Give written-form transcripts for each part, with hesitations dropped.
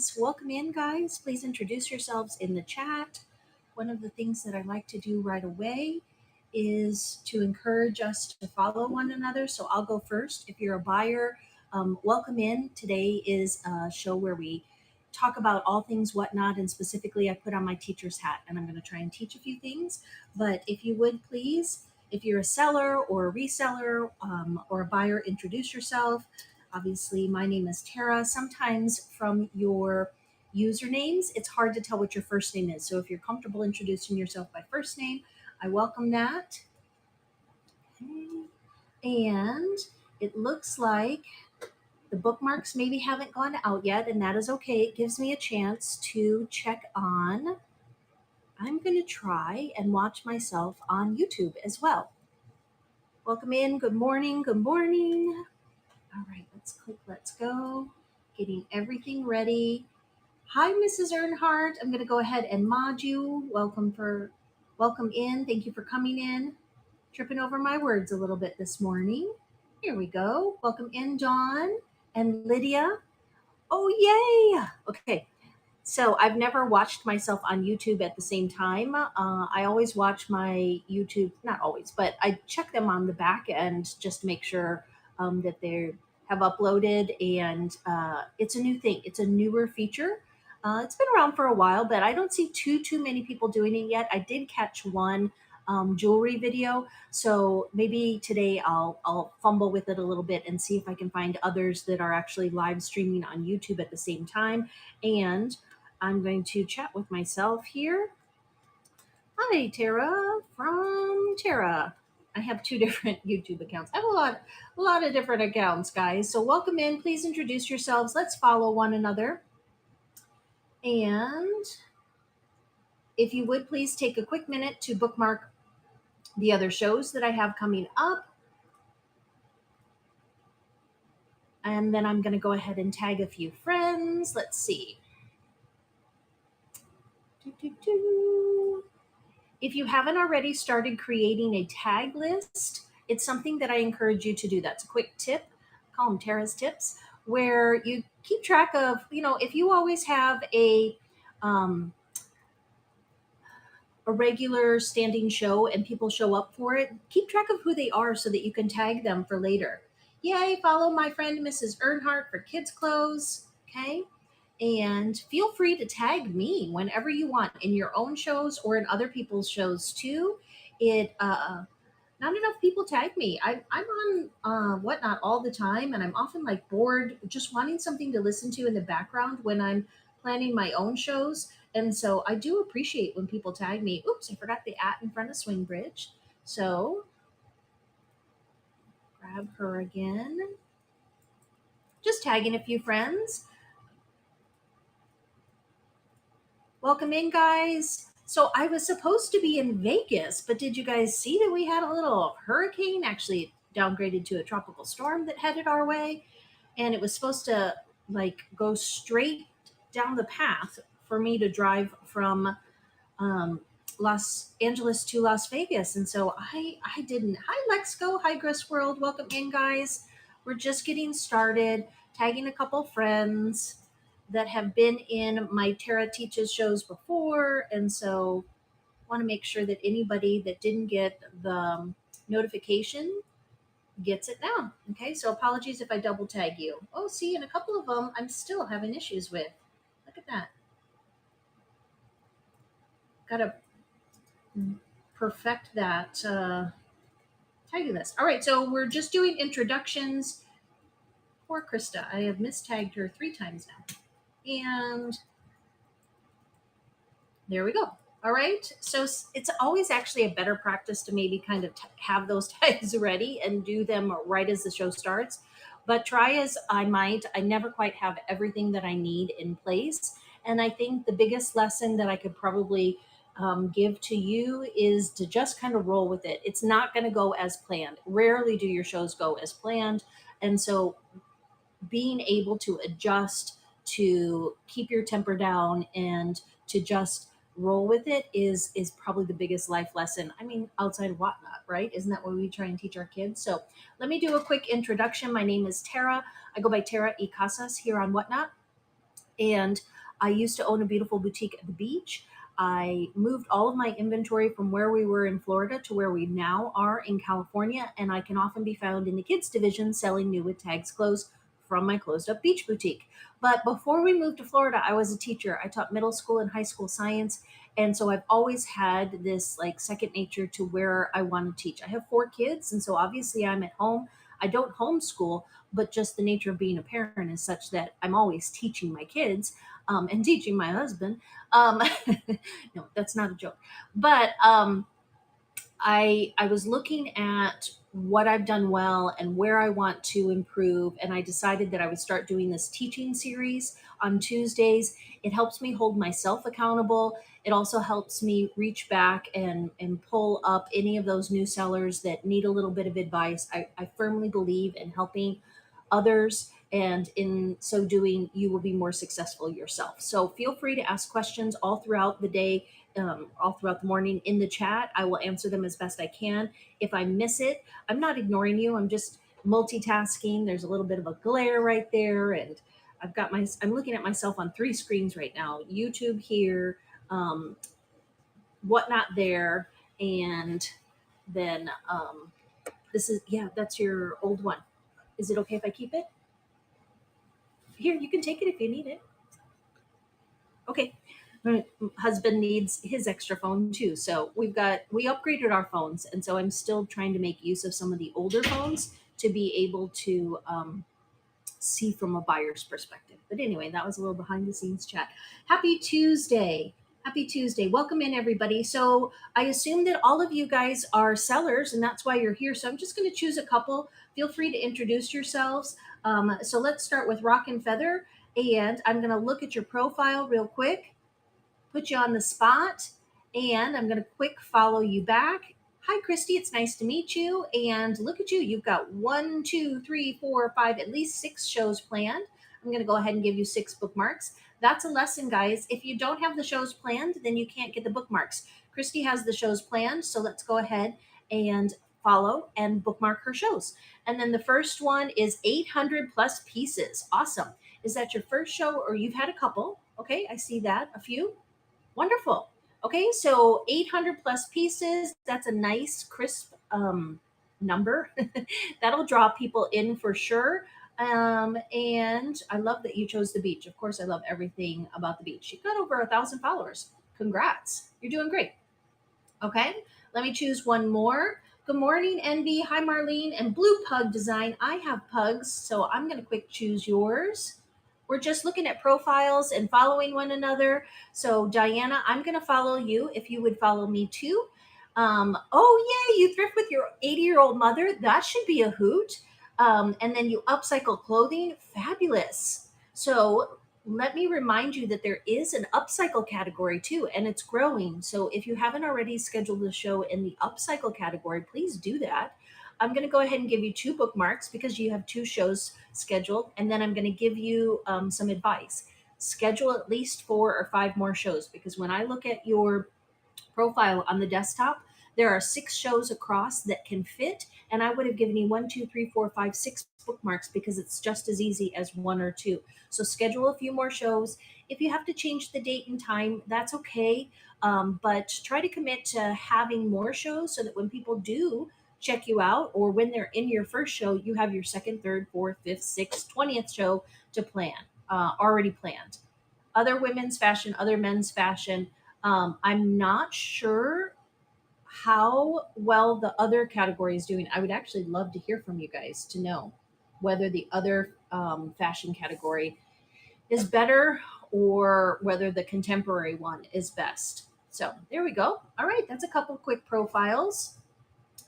guys. Welcome in, guys. Please introduce yourselves in the chat. One of the things that I like to do right away is to encourage us to follow one another. So I'll go first. If you're a buyer, welcome in. Today is a show where we talk about all things whatnot, and specifically, I put on my teacher's hat and I'm going to try and teach a few things. But if you would please, if you're a seller or a reseller or a buyer, introduce yourself. Obviously, my name is Tara. Sometimes from your usernames, it's hard to tell what your first name is. So if you're comfortable introducing yourself by first name, I welcome that. Okay. And it looks like the bookmarks maybe haven't gone out yet, and that is okay. It gives me a chance to check on. I'm going to try and watch myself on YouTube as well. Welcome in. Good morning. Good morning. All right, let's click, let's go. Getting everything ready. Hi, Mrs. Earnhardt. I'm going to go ahead and mod you. Welcome in. Thank you for coming in. Tripping over my words a little bit this morning. Here we go. Welcome in, Dawn and Lydia. Oh, yay. Okay. So I've never watched myself on YouTube at the same time. I always watch my YouTube, not always, but I check them on the back end just to make sure that they have uploaded. And it's a new thing. It's a newer feature. It's been around for a while, but I don't see too many people doing it yet. I did catch one jewelry video, so maybe today I'll fumble with it a little bit and see if I can find others that are actually live streaming on YouTube at the same time. And I'm going to chat with myself here. Hi, Tara from Tara. I have two different YouTube accounts. I have a lot of different accounts, guys. So welcome in. Please introduce yourselves. Let's follow one another. And if you would please take a quick minute to bookmark the other shows that I have coming up. And then I'm going to go ahead and tag a few friends. Let's see. If you haven't already started creating a tag list, it's something that I encourage you to do. That's a quick tip. I call them Tara's tips, where you keep track of, if you always have a regular standing show and people show up for it, keep track of who they are so that you can tag them for later. Yay, follow my friend Mrs. Earnhardt for kids clothes. Okay. And feel free to tag me whenever you want in your own shows or in other people's shows too. Not enough people tag me. I'm on Whatnot all the time, and I'm often like bored, just wanting something to listen to in the background when I'm planning my own shows. And so I do appreciate when people tag me. Oops, I forgot the @ in front of Swing Bridge. So grab her again. Just tagging a few friends. Welcome in, guys. So I was supposed to be in Vegas, but did you guys see that we had a little hurricane, actually downgraded to a tropical storm that headed our way? And it was supposed to go straight down the path for me to drive from Los Angeles to Las Vegas. And so I didn't. Hi, Lexco. Hi, Grist World. Welcome in, guys. We're just getting started, tagging a couple friends that have been in my Tara Teaches shows before. And so want to make sure that anybody that didn't get the notification gets it now. Okay, so apologies if I double tag you. Oh, see, and a couple of them I'm still having issues with. Look at that. Gotta perfect that tagging list. All right, so we're just doing introductions. Poor Krista, I have mistagged her 3 times now. And there we go. All right. So it's always actually a better practice to maybe kind of have those tags ready and do them right as the show starts. But try as I might, I never quite have everything that I need in place. And I think the biggest lesson that I could probably give to you is to just kind of roll with it. It's not going to go as planned. Rarely do your shows go as planned. And so being able to adjust, to keep your temper down, and to just roll with it is probably the biggest life lesson. I mean, outside of Whatnot, right? Isn't that what we try and teach our kids? So let me do a quick introduction. My name is Tara. I go by Tara E. Casas here on Whatnot. And I used to own a beautiful boutique at the beach. I moved all of my inventory from where we were in Florida to where we now are in California, and I can often be found in the kids division selling new with tags clothes from my closed up beach boutique. But before we moved to Florida, I was a teacher. I taught middle school and high school science, and so I've always had this like second nature to where I want to teach. I have 4 kids, and so obviously I'm at home. I don't homeschool, but just the nature of being a parent is such that I'm always teaching my kids and teaching my husband. Um, no, that's not a joke. But I was looking at what I've done well and where I want to improve, and I decided that I would start doing this teaching series on Tuesdays. It helps me hold myself accountable. It also helps me reach back and pull up any of those new sellers that need a little bit of advice. I firmly believe in helping others, and in so doing, you will be more successful yourself. So feel free to ask questions all throughout the day, all throughout the morning in the chat. I will answer them as best I can. If I miss it, I'm not ignoring you. I'm just multitasking. There's a little bit of a glare right there, and I'm looking at myself on 3 screens right now. YouTube here, um, whatnot there, and then this is, yeah, that's your old one. Is it okay if I keep it? Here, you can take it if you need it. Okay. My husband needs his extra phone too. So we upgraded our phones. And so I'm still trying to make use of some of the older phones to be able to see from a buyer's perspective. But anyway, that was a little behind the scenes chat. Happy Tuesday. Happy Tuesday. Welcome in, everybody. So I assume that all of you guys are sellers and that's why you're here. So I'm just going to choose a couple. Feel free to introduce yourselves. So let's start with Rock and Feather. And I'm going to look at your profile real quick, put you on the spot, and I'm going to quick follow you back. Hi, Christy. It's nice to meet you. And look at you. You've got 1, 2, 3, 4, 5, at least 6 shows planned. I'm going to go ahead and give you 6 bookmarks. That's a lesson, guys. If you don't have the shows planned, then you can't get the bookmarks. Christy has the shows planned. So let's go ahead and follow and bookmark her shows. And then the first one is 800 plus pieces. Awesome. Is that your first show or you've had a couple? Okay, I see that. A few. Wonderful. Okay, so 800 plus pieces. That's a nice, crisp number. That'll draw people in for sure. And I love that you chose the beach. Of course, I love everything about the beach. You've got over 1,000 followers. Congrats. You're doing great. Okay, let me choose one more. Good morning, Envy. Hi, Marlene. And Blue Pug Design. I have pugs, so I'm going to quick choose yours. We're just looking at profiles and following one another. So, Diana, I'm going to follow you if you would follow me too. Oh, yay, you thrift with your 80-year-old mother. That should be a hoot. And then you upcycle clothing. Fabulous. So, let me remind you that there is an upcycle category too, and it's growing. So if you haven't already scheduled a show in the upcycle category, please do that. I'm going to go ahead and give you 2 bookmarks because you have 2 shows scheduled, and then I'm going to give you some advice. Schedule at least 4 or 5 more shows because when I look at your profile on the desktop, there are 6 shows across that can fit, and I would have given you 1, 2, 3, 4, 5, 6 bookmarks because it's just as easy as 1 or 2. So schedule a few more shows. If you have to change the date and time, that's okay. But try to commit to having more shows so that when people do check you out or when they're in your first show, you have your second, third, fourth, fifth, sixth, 20th show to plan, already planned. Other women's fashion, other men's fashion. I'm not sure how well the other category is doing. I would actually love to hear from you guys to know whether the other fashion category is better or whether the contemporary one is best. So there we go. All right, that's a couple quick profiles.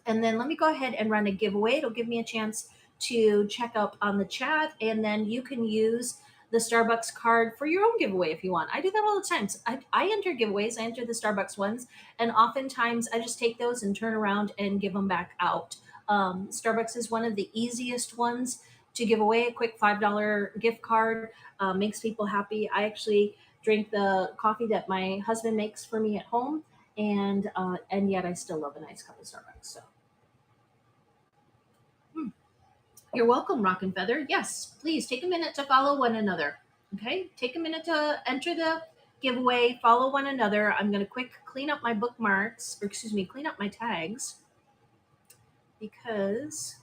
And then let me go ahead and run a giveaway. It'll give me a chance to check up on the chat, and then you can use the Starbucks card for your own giveaway if you want. I do that all the time. So I enter giveaways. I enter the Starbucks ones, and oftentimes I just take those and turn around and give them back out. Starbucks is one of the easiest ones to give away. A quick $5 gift card makes people happy. I actually drink the coffee that my husband makes for me at home, and yet I still love a nice cup of Starbucks. So. You're welcome, Rock and Feather. Yes, please take a minute to follow one another. Okay, take a minute to enter the giveaway, follow one another. I'm going to quick clean up my bookmarks, or excuse me, clean up my tags because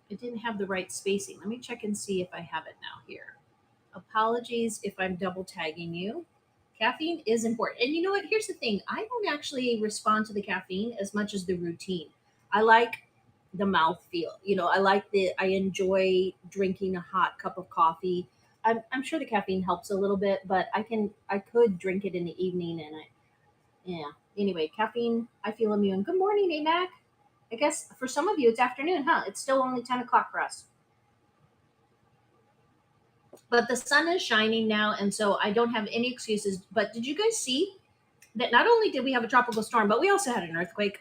it didn't have the right spacing. Let me check and see if I have it now here. Apologies if I'm double tagging you. Caffeine is important. And you know what? Here's the thing, I don't actually respond to the caffeine as much as the routine. I like the mouth feel. I enjoy drinking a hot cup of coffee. I'm sure the caffeine helps a little bit, but I could drink it in the evening yeah. Anyway, caffeine, I feel immune. Good morning, AMAC. I guess for some of you it's afternoon, huh? It's still only 10 o'clock for us. But the sun is shining now, and so I don't have any excuses. But did you guys see that not only did we have a tropical storm, but we also had an earthquake?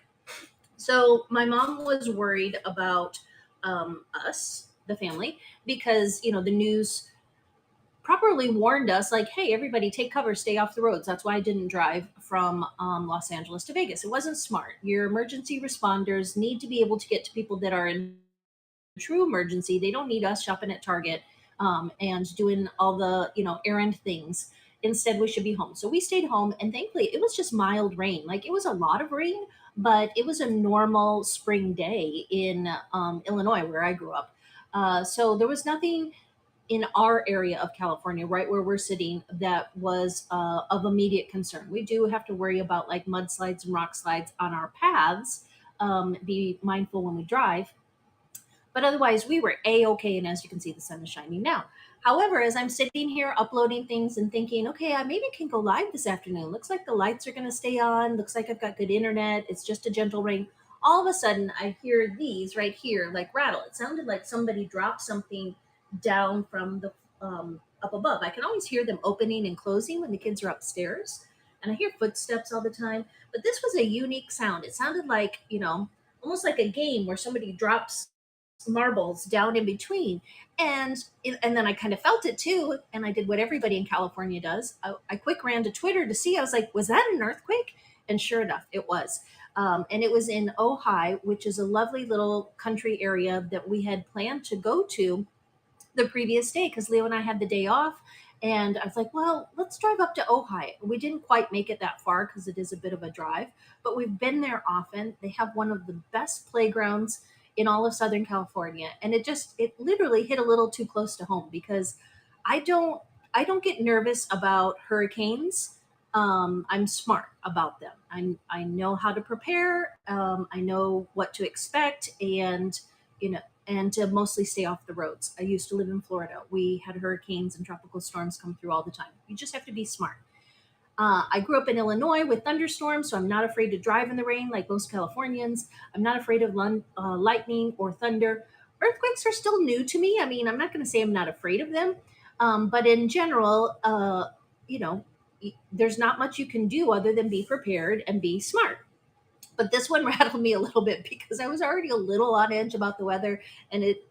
So my mom was worried about us, the family, because the news properly warned us, like, hey, everybody, take cover, stay off the roads. That's why I didn't drive from Los Angeles to Vegas. It wasn't smart. Your emergency responders need to be able to get to people that are in true emergency. They don't need us shopping at Target and doing all the errand things. Instead, we should be home. So we stayed home, and thankfully, it was just mild rain. Like, it was a lot of rain, but it was a normal spring day in Illinois, where I grew up. So there was nothing in our area of California, right where we're sitting, that was of immediate concern. We do have to worry about like mudslides and rock slides on our paths. Be mindful when we drive, but otherwise, we were a-okay. And as you can see, the sun is shining now. However, as I'm sitting here uploading things and thinking, okay, I maybe can go live this afternoon. Looks like the lights are going to stay on. Looks like I've got good internet. It's just a gentle rain. All of a sudden, I hear these right here like rattle. It sounded like somebody dropped something down from the up above. I can always hear them opening and closing when the kids are upstairs. And I hear footsteps all the time. But this was a unique sound. It sounded like, almost like a game where somebody drops marbles down in between, and then I kind of felt it too, and I did what everybody in California does. I quick ran to Twitter to see. I was like, was that an earthquake? And sure enough, it was. And it was in Ojai, which is a lovely little country area that we had planned to go to the previous day because Leo and I had the day off. And I was like, well, let's drive up to Ojai. We didn't quite make it that far because it is a bit of a drive, but we've been there often. They have one of the best playgrounds in all of Southern California. And it literally hit a little too close to home because I don't, I don't get nervous about hurricanes. I'm smart about them. I know how to prepare. I know what to expect, you know, and to mostly stay off the roads. I used to live in Florida. We had hurricanes and tropical storms come through all the time. You just have to be smart. I grew up in Illinois with thunderstorms, so I'm not afraid to drive in the rain like most Californians. I'm not afraid of lightning or thunder. Earthquakes are still new to me. I mean, I'm not going to say I'm not afraid of them, but in general, you know, there's not much you can do other than be prepared and be smart. But this one rattled me a little bit because I was already a little on edge about the weather, and it,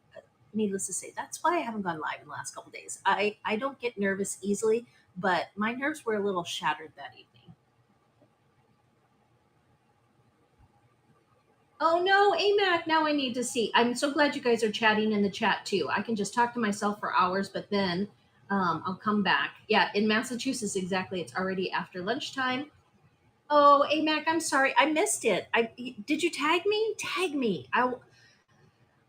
needless to say, that's why I haven't gone live in the last couple of days. I don't get nervous easily, but my nerves were a little shattered that evening. Oh no, AMAC, now I need to see. I'm so glad you guys are chatting in the chat too. I can just talk to myself for hours, but then I'll come back. Yeah, in Massachusetts, exactly. It's already after lunchtime. Oh, AMAC, I'm sorry. I missed it. Did you tag me? Tag me.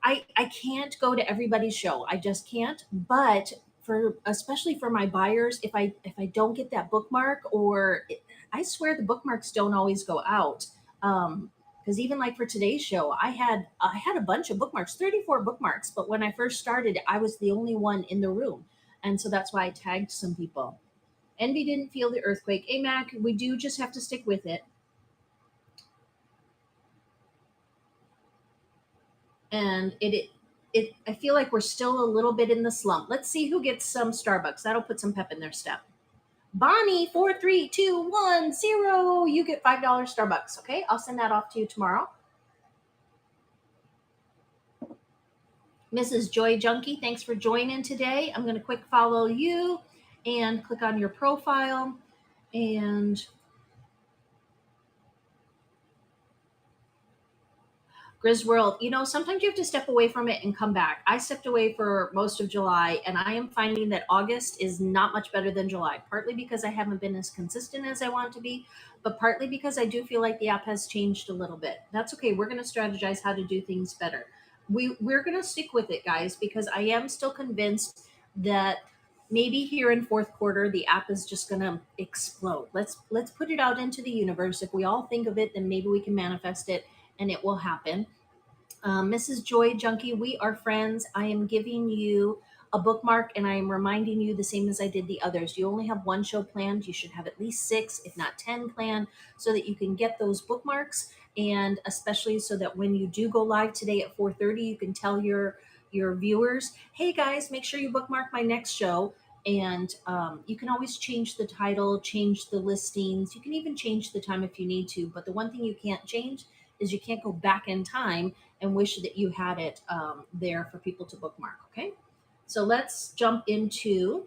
I can't go to everybody's show. I just can't. But for especially for my buyers, if I don't get that bookmark, I swear the bookmarks don't always go out. Because even like for today's show, I had a bunch of bookmarks, 34 bookmarks. But when I first started, I was the only one in the room, and so that's why I tagged some people. Envy didn't feel the earthquake. AMAC, we do just have to stick with it. And I feel like we're still a little bit in the slump. Let's see who gets some Starbucks. That'll put some pep in their step. Bonnie 43210, you get $5 Starbucks. Okay, I'll send that off to you tomorrow. Mrs. Joy Junkie, thanks for joining today. I'm going to quick follow you and click on your profile, and Grisworld, sometimes you have to step away from it and come back. I stepped away for most of July, and I am finding that August is not much better than July, partly because I haven't been as consistent as I want to be, but partly because I do feel like the app has changed a little bit. That's okay. We're going to strategize how to do things better. We're going to stick with it, guys, because I am still convinced that maybe here in fourth quarter the app is just going to explode. Let's put it out into the universe. If we all think of it, then maybe we can manifest it and it will happen. Mrs. Joy Junkie, we are friends. I am giving you a bookmark and I am reminding you the same as I did the others. You only have one show planned. You should have at least 6, if not 10 planned, so that you can get those bookmarks. And especially so that when you do go live today at 4:30, you can tell your viewers, hey guys, make sure you bookmark my next show. And you can always change the title, change the listings. You can even change the time if you need to. But the one thing you can't change is you can't go back in time and wish that you had it there for people to bookmark. Okay, so let's jump into.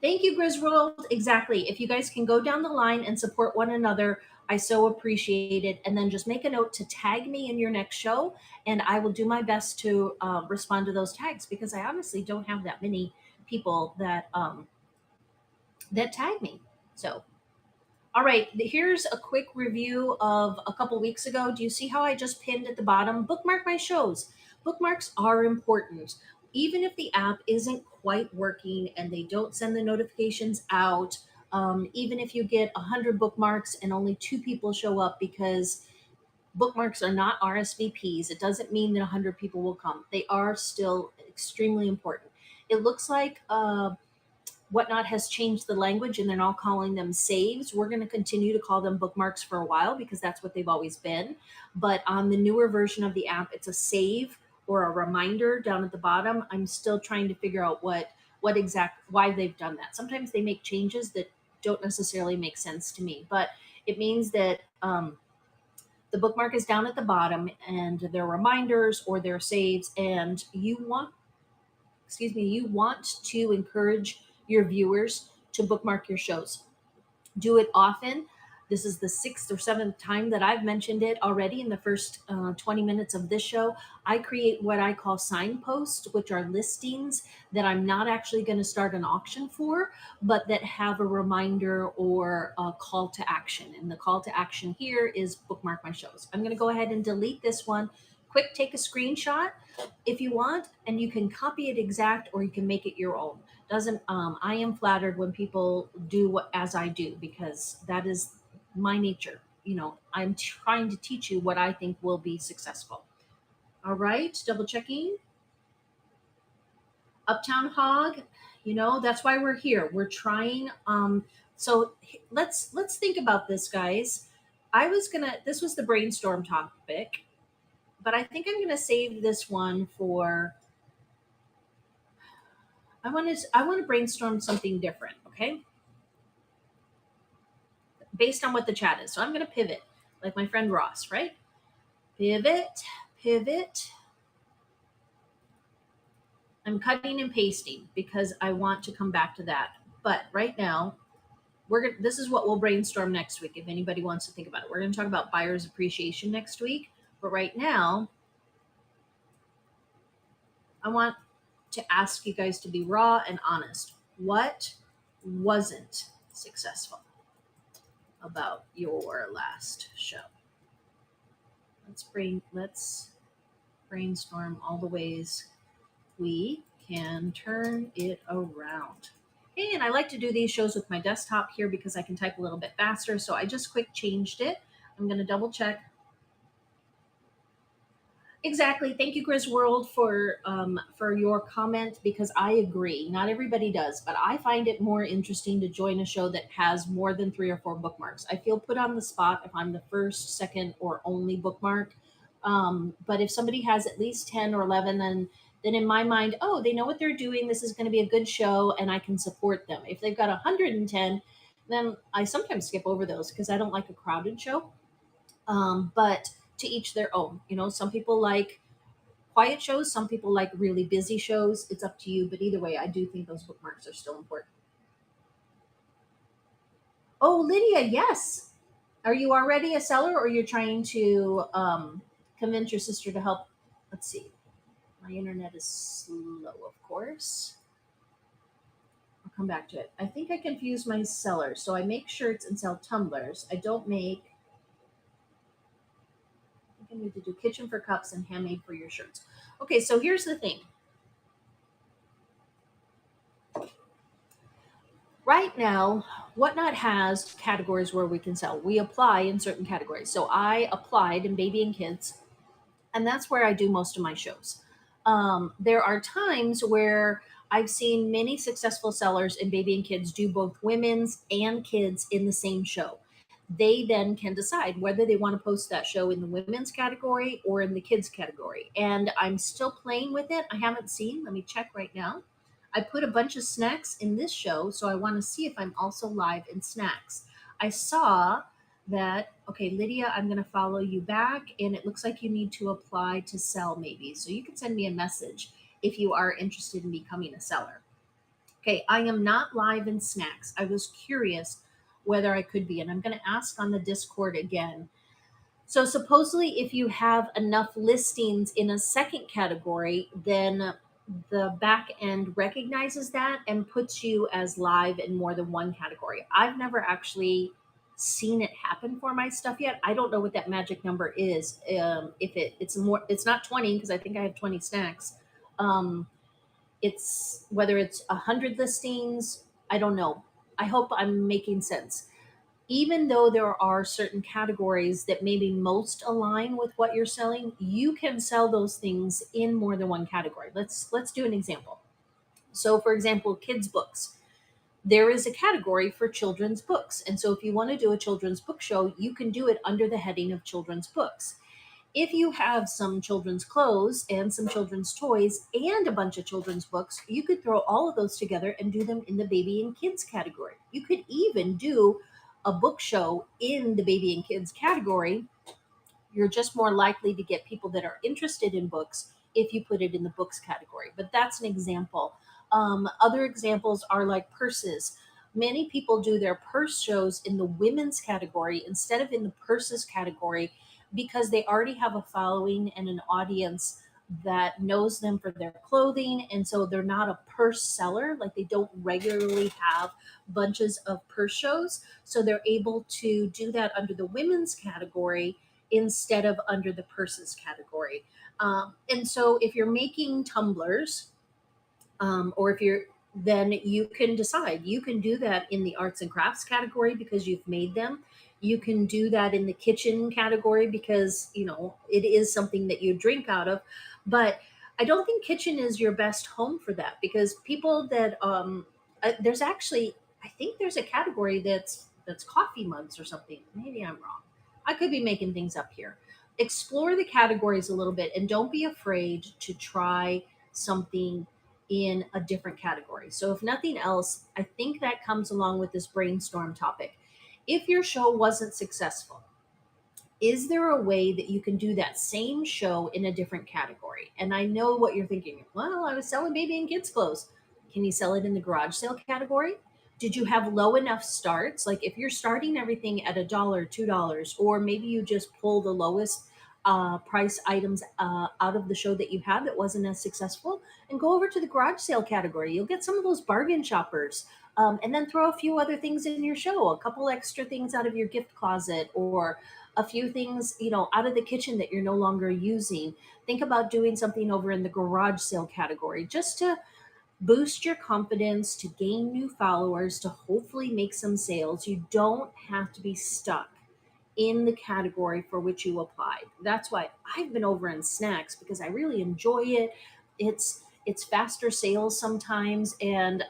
Thank you, Griswold. Exactly. If you guys can go down the line and support one another, I so appreciate it. And then just make a note to tag me in your next show, and I will do my best to respond to those tags because I honestly don't have that many people that tag me. So all right, here's a quick review of a couple weeks ago. Do you see how I just pinned at the bottom? Bookmark my shows. Bookmarks are important. Even if the app isn't quite working and they don't send the notifications out, even if you get 100 bookmarks and only 2 people show up because bookmarks are not RSVPs, it doesn't mean that 100 people will come. They are still extremely important. It looks like Whatnot has changed the language and they're now calling them saves. We're going to continue to call them bookmarks for a while because that's what they've always been. But on the newer version of the app, it's a save or a reminder down at the bottom. I'm still trying to figure out why they've done that. Sometimes they make changes that don't necessarily make sense to me, but it means that the bookmark is down at the bottom and they're reminders or they're saves, and you want to encourage your viewers to bookmark your shows. Do it often. This is the 6th or 7th time that I've mentioned it already in the first 20 minutes of this show. I create what I call signposts, which are listings that I'm not actually going to start an auction for, but that have a reminder or a call to action. And the call to action here is bookmark my shows. I'm going to go ahead and delete this one. Quick, take a screenshot if you want, and you can copy it exact or you can make it your own. Doesn't I am flattered when people do what as I do because that is my nature. I'm trying to teach you what I think will be successful. All right, double checking. Uptown Hog, that's why we're here. We're trying. So let's think about this, guys. This was the brainstorm topic, but I think I'm gonna save this one for. I want to brainstorm something different. Okay, based on what the chat is. So I'm going to pivot, like my friend Ross, right? Pivot, pivot. I'm cutting and pasting because I want to come back to that. But right now, this is what we'll brainstorm next week if anybody wants to think about it. We're going to talk about buyer's appreciation next week. But right now, I want to ask you guys to be raw and honest. What wasn't successful about your last show? Let's brainstorm all the ways we can turn it around. And I like to do these shows with my desktop here because I can type a little bit faster. So I just quick changed it. I'm going to double check. Exactly. Thank you, Grisworld, for your comment because I agree. Not everybody does, but I find it more interesting to join a show that has more than 3 or 4 bookmarks. I feel put on the spot if I'm the first, second, or only bookmark. But if somebody has at least 10 or 11, then in my mind, oh, they know what they're doing. This is going to be a good show, and I can support them. If they've got 110, then I sometimes skip over those because I don't like a crowded show. But to each their own. Some people like quiet shows, some people like really busy shows. It's up to you, but either way, I do think those bookmarks are still important. Oh, Lydia, yes. Are you already a seller, or you're trying to convince your sister to help? Let's see. My internet is slow, of course. I'll come back to it. I think I confused my sellers. So I make shirts and sell tumblers. I don't make. I think I need to do kitchen for cups and handmade for your shirts. Okay, so here's the thing. Right now, Whatnot has categories where we can sell. We apply in certain categories. So I applied in baby and kids, and that's where I do most of my shows. There are times where I've seen many successful sellers in baby and kids do both women's and kids in the same show. They then can decide whether they want to post that show in the women's category or in the kids category. And I'm still playing with it. I haven't seen, let me check right now. I put a bunch of snacks in this show, so I want to see if I'm also live in snacks. I saw that, okay, Lydia, I'm going to follow you back, and it looks like you need to apply to sell maybe. So you can send me a message if you are interested in becoming a seller. Okay, I am not live in snacks. I was curious whether I could be, and I'm going to ask on the Discord again. So supposedly, if you have enough listings in a second category, then the back end recognizes that and puts you as live in more than one category. I've never actually seen it happen for my stuff yet. I don't know what that magic number is. If it's more, it's not 20 because I think I have 20 snacks. Um, it's whether it's 100 listings. I don't know. I hope I'm making sense. Even though there are certain categories that maybe most align with what you're selling, you can sell those things in more than one category. Let's do an example. So for example, kids books. There is a category for children's books. And so if you want to do a children's book show, you can do it under the heading of children's books. If you have some children's clothes and some children's toys and a bunch of children's books, you could throw all of those together and do them in the baby and kids category. You could even do a book show in the baby and kids category. You're just more likely to get people that are interested in books if you put it in the books category. But that's an example. Other examples are like purses. Many people do their purse shows in the women's category instead of in the purses category because they already have a following and an audience that knows them for their clothing. And so they're not a purse seller, like they don't regularly have bunches of purse shows. So they're able to do that under the women's category instead of under the purses category. And so if you're making tumblers, or if you're, then you can decide. You can do that in the arts and crafts category because you've made them. You can do that in the kitchen category because, you know, it is something that you drink out of. But I don't think kitchen is your best home for that because people that, there's actually, I think there's a category that's coffee mugs or something. Maybe I'm wrong. I could be making things up here. Explore the categories a little bit and don't be afraid to try something in a different category. So, if nothing else, I think that comes along with this brainstorm topic. If your show wasn't successful, is there a way that you can do that same show in a different category? And I know what you're thinking. Well, I was selling baby and kids clothes. Can you sell it in the garage sale category? Did you have low enough starts? Like if you're starting everything at $1, $2, or maybe you just pull the lowest price items out of the show that you had that wasn't as successful, and go over to the garage sale category. You'll get some of those bargain shoppers. And then throw a few other things in your show, a couple extra things out of your gift closet, or a few things, you know, out of the kitchen that you're no longer using. Think about doing something over in the garage sale category just to boost your confidence, to gain new followers, to hopefully make some sales. You don't have to be stuck in the category for which you applied. That's why I've been over in snacks because I really enjoy it. It's faster sales sometimes, and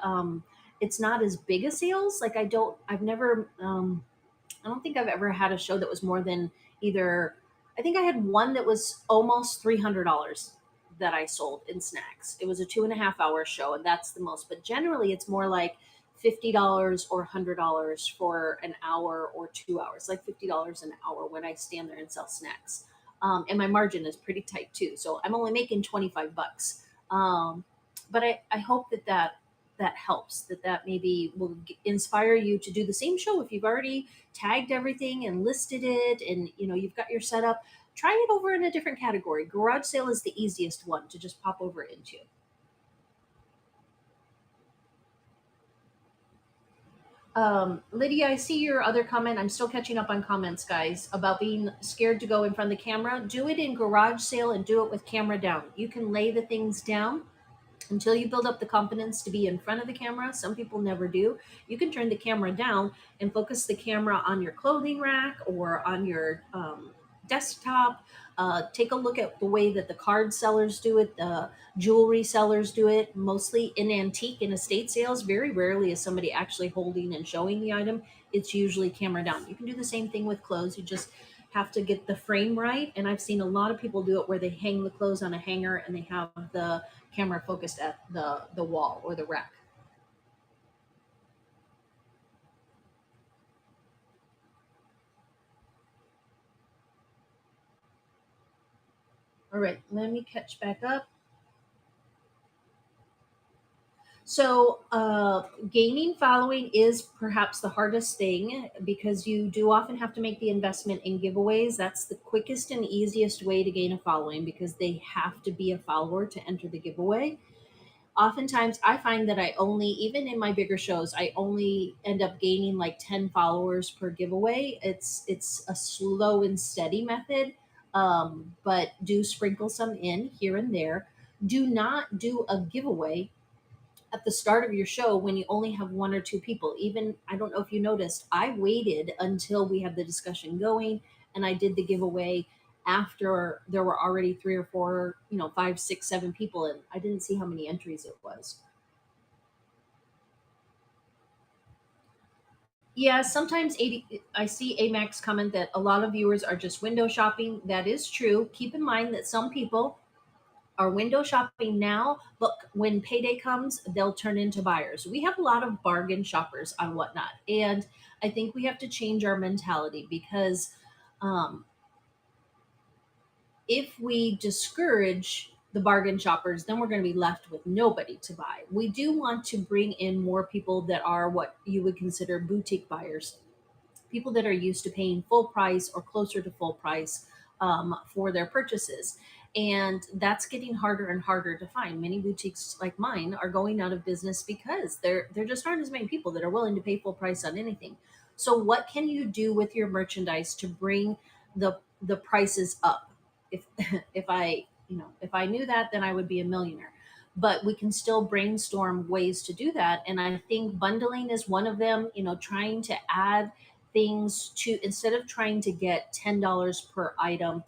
it's not as big a sales. Like I've never I don't think I've ever had a show that was more than either. I think I had one that was almost $300 that I sold in snacks. It was a 2.5 hour show, and that's the most. But generally, it's more like $50 or $100 for an hour or 2 hours, like $50 an hour when I stand there and sell snacks. And my margin is pretty tight too, so I'm only making 25 bucks. But I hope that that helps, that maybe will inspire you to do the same show. If you've already tagged everything and listed it, and you've got your setup, try it over in a different category. Garage sale is the easiest one to just pop over into. Lydia, I see your other comment. I'm still catching up on comments, guys, about being scared to go in front of the camera. Do it in garage sale and do it with camera down. You can lay the things down until you build up the confidence to be in front of the camera. Some people never do. You can turn the camera down and focus the camera on your clothing rack or on your desktop. Take a look at the way that the card sellers do it, the jewelry sellers do it, mostly in antique and estate sales. Very rarely is somebody actually holding and showing the item. It's usually camera down. You can do the same thing with clothes. You just have to get the frame right. And I've seen a lot of people do it where they hang the clothes on a hanger and they have the camera focused at the wall or the rack. All right, let me catch back up. So, gaining following is perhaps the hardest thing because you do often have to make the investment in giveaways. That's the quickest and easiest way to gain a following because they have to be a follower to enter the giveaway. Oftentimes, I find that I only, even in my bigger shows, I only end up gaining like 10 followers per giveaway. It's a slow and steady method, but do sprinkle some in here and there. Do not do a giveaway at the start of your show when you only have one or two people. Even, I don't know if you noticed, I waited until we had the discussion going and I did the giveaway after there were already three or four, five, six, seven people, and I didn't see how many entries it was. Yeah, sometimes 80, I see Amax comment that a lot of viewers are just window shopping. That is true. Keep in mind that some people are window shopping now, but when payday comes, they'll turn into buyers. We have a lot of bargain shoppers on Whatnot, and I think we have to change our mentality because um, if we discourage the bargain shoppers, then we're going to be left with nobody to buy. We do want to bring in more people that are what you would consider boutique buyers, people that are used to paying full price or closer to full price for their purchases. And that's getting harder and harder to find. Many boutiques like mine are going out of business because there just aren't as many people that are willing to pay full price on anything. So what can you do with your merchandise to bring the prices up? If if I knew that, then I would be a millionaire. But we can still brainstorm ways to do that. And I think bundling is one of them, trying to add things to, instead of trying to get $10 per item,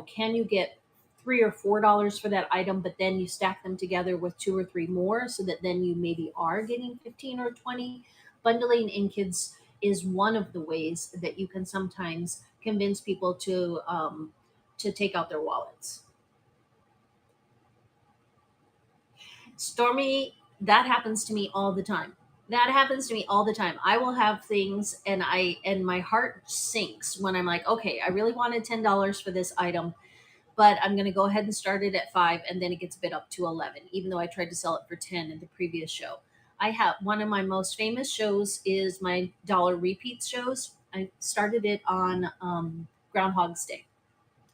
can you get $3 or $4 for that item, but then you stack them together with two or three more so that then you maybe are getting 15 or 20. Bundling in kids is one of the ways that you can sometimes convince people to take out their wallets. Stormy, that happens to me all the time. That happens to me all the time. I will have things and my heart sinks when I'm like, okay, I really wanted $10 for this item, but I'm going to go ahead and start it at 5 and then it gets bid up to 11 even though I tried to sell it for 10 in the previous show. I have one of my most famous shows is my dollar repeats shows. I started it on Groundhog's Day.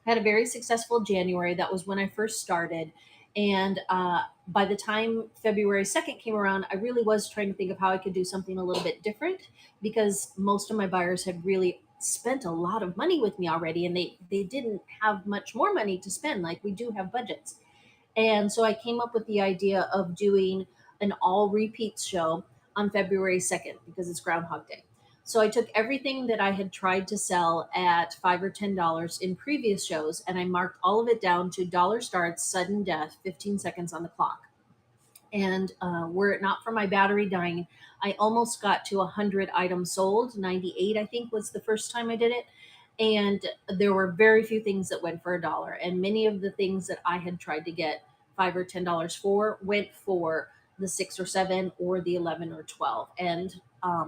I had a very successful January. That was when I first started. And by the time February 2nd came around, I really was trying to think of how I could do something a little bit different because most of my buyers had really spent a lot of money with me already and they didn't have much more money to spend. Like we do have budgets. And so I came up with the idea of doing an all repeats show on February 2nd because it's Groundhog Day. So I took everything that I had tried to sell at $5 or $10 in previous shows and I marked all of it down to dollar starts, sudden death, 15 seconds on the clock. And were it not for my battery dying, I almost got to 100 items sold. 98, I think, was the first time I did it. And there were very few things that went for $1. And many of the things that I had tried to get $5 or $10 for went for the 6 or 7 or the 11 or 12. And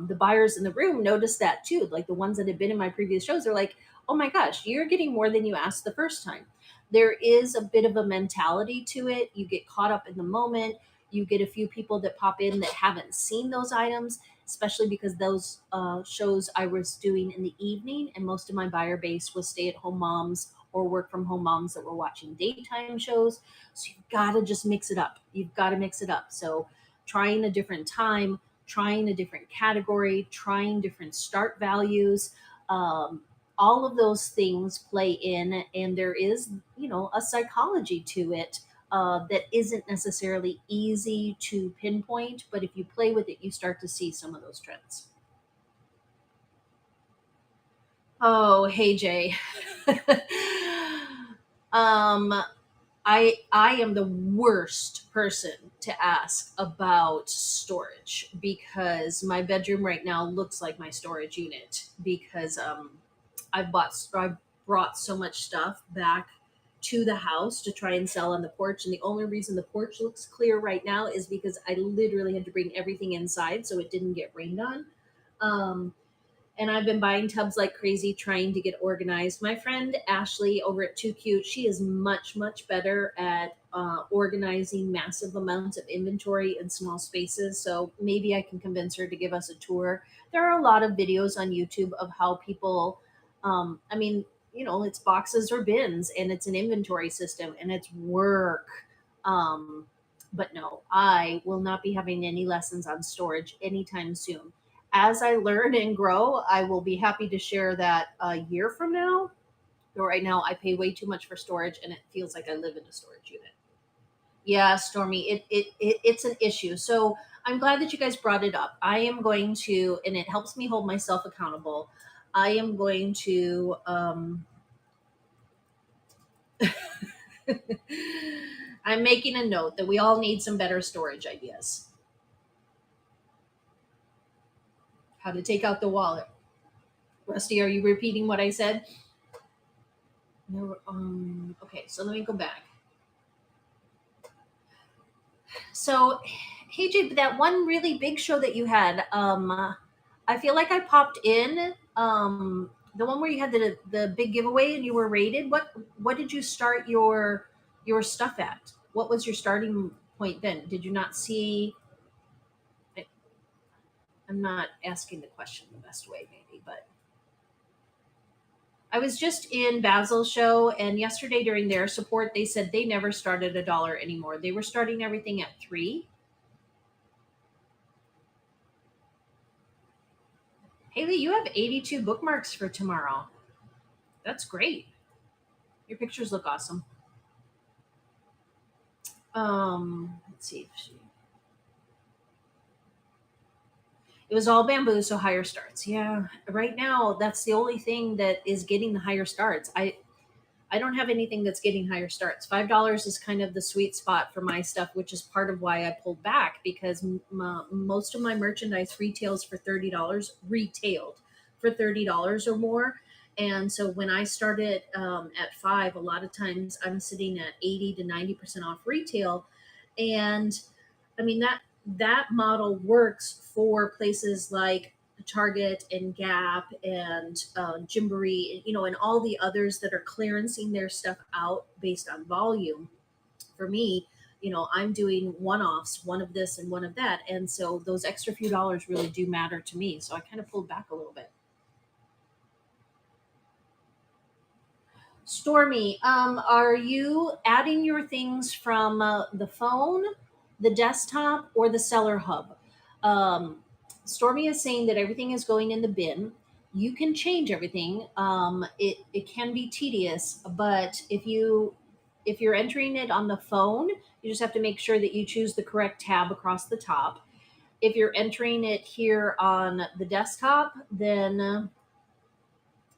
the buyers in the room noticed that too. Like the ones that had been in my previous shows, they're like, oh my gosh, you're getting more than you asked the first time. There is a bit of a mentality to it. You get caught up in the moment. You get a few people that pop in that haven't seen those items, especially because those shows I was doing in the evening, and most of my buyer base was stay at home moms or work from home moms that were watching daytime shows. So you've got to just mix it up. You've got to mix it up. So trying a different time, trying a different category, trying different start values. All of those things play in, and there is, a psychology to it that isn't necessarily easy to pinpoint, but if you play with it, you start to see some of those trends. Oh, hey Jay. um, I am the worst person to ask about storage because my bedroom right now looks like my storage unit because I've brought so much stuff back to the house to try and sell on the porch, and the only reason the porch looks clear right now is because I literally had to bring everything inside so it didn't get rained on. Um, and I've been buying tubs like crazy trying to get organized. My friend Ashley over at Too Cute, she is much, much better at organizing massive amounts of inventory in small spaces. So maybe I can convince her to give us a tour. There are a lot of videos on YouTube of how people, I mean, it's boxes or bins and it's an inventory system and it's work. Um, but no, I will not be having any lessons on storage anytime soon. As I learn and grow, I will be happy to share that a year from now. But right now, I pay way too much for storage, and it feels like I live in a storage unit. Yeah, Stormy, it's an issue. So I'm glad that you guys brought it up. I am going to, and it helps me hold myself accountable. I am going to. I'm making a note that we all need some better storage ideas. How to take out the wallet. Rusty, are you repeating what I said? No. Okay, so let me go back. So, hey Jay, that one really big show that you had, I feel like I popped in. The one where you had the big giveaway and you were rated. What did you start your stuff at? What was your starting point then? Did you not see? I- I'm not asking the question the best way, maybe, but I was just in Basil's show, and yesterday during their support, they said they never started $1 anymore. They were starting everything at 3. Haley, you have 82 bookmarks for tomorrow. That's great. Your pictures look awesome. Let's see. It was all bamboo, so higher starts. Yeah, right now that's the only thing that is getting the higher starts. I don't have anything that's getting higher starts. $5 is kind of the sweet spot for my stuff, which is part of why I pulled back because most of my merchandise retails for $30, retailed for $30 or more. And so when I started at 5, a lot of times I'm sitting at 80 to 90% off retail. And I mean, that model works for places like Target and Gap and Gymboree, and all the others that are clearancing their stuff out based on volume. For me, I'm doing one-offs, one of this and one of that, and so those extra few dollars really do matter to me. So I kind of pulled back a little bit. Stormy, are you adding your things from the phone, the desktop, or the seller hub? Um, Stormy is saying that everything is going in the bin. You can change everything. It can be tedious, but if you're entering it on the phone, you just have to make sure that you choose the correct tab across the top. If you're entering it here on the desktop, then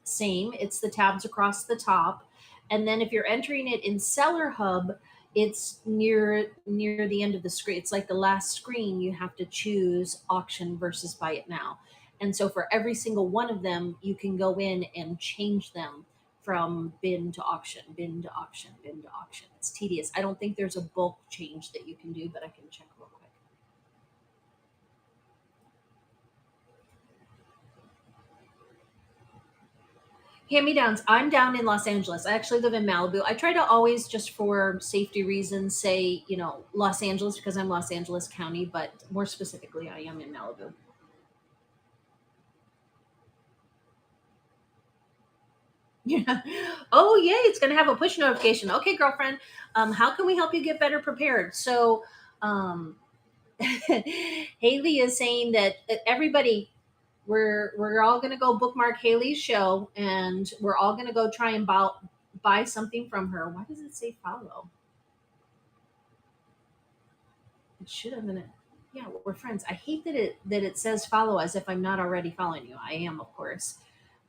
same, it's the tabs across the top. And then if you're entering it in seller hub, it's near the end of the screen. It's like the last screen. You have to choose auction versus buy it now. And so for every single one of them, you can go in and change them from bin to auction, bin to auction, bin to auction. It's tedious. I don't think there's a bulk change that you can do, but I can check real quick. Hand-me-downs. I'm down in Los Angeles. I actually live in Malibu. I try to always, just for safety reasons, say, Los Angeles because I'm Los Angeles County, but more specifically, I am in Malibu. Yeah. Oh, yay. It's going to have a push notification. Okay, girlfriend. How can we help you get better prepared? So, um, Haley is saying that everybody, we're all gonna go bookmark Haley's show, and we're all gonna go try and buy something from her. Why does it say follow? It should have been. Yeah, we're friends. I hate that it says follow as if I'm not already following you. I am, of course.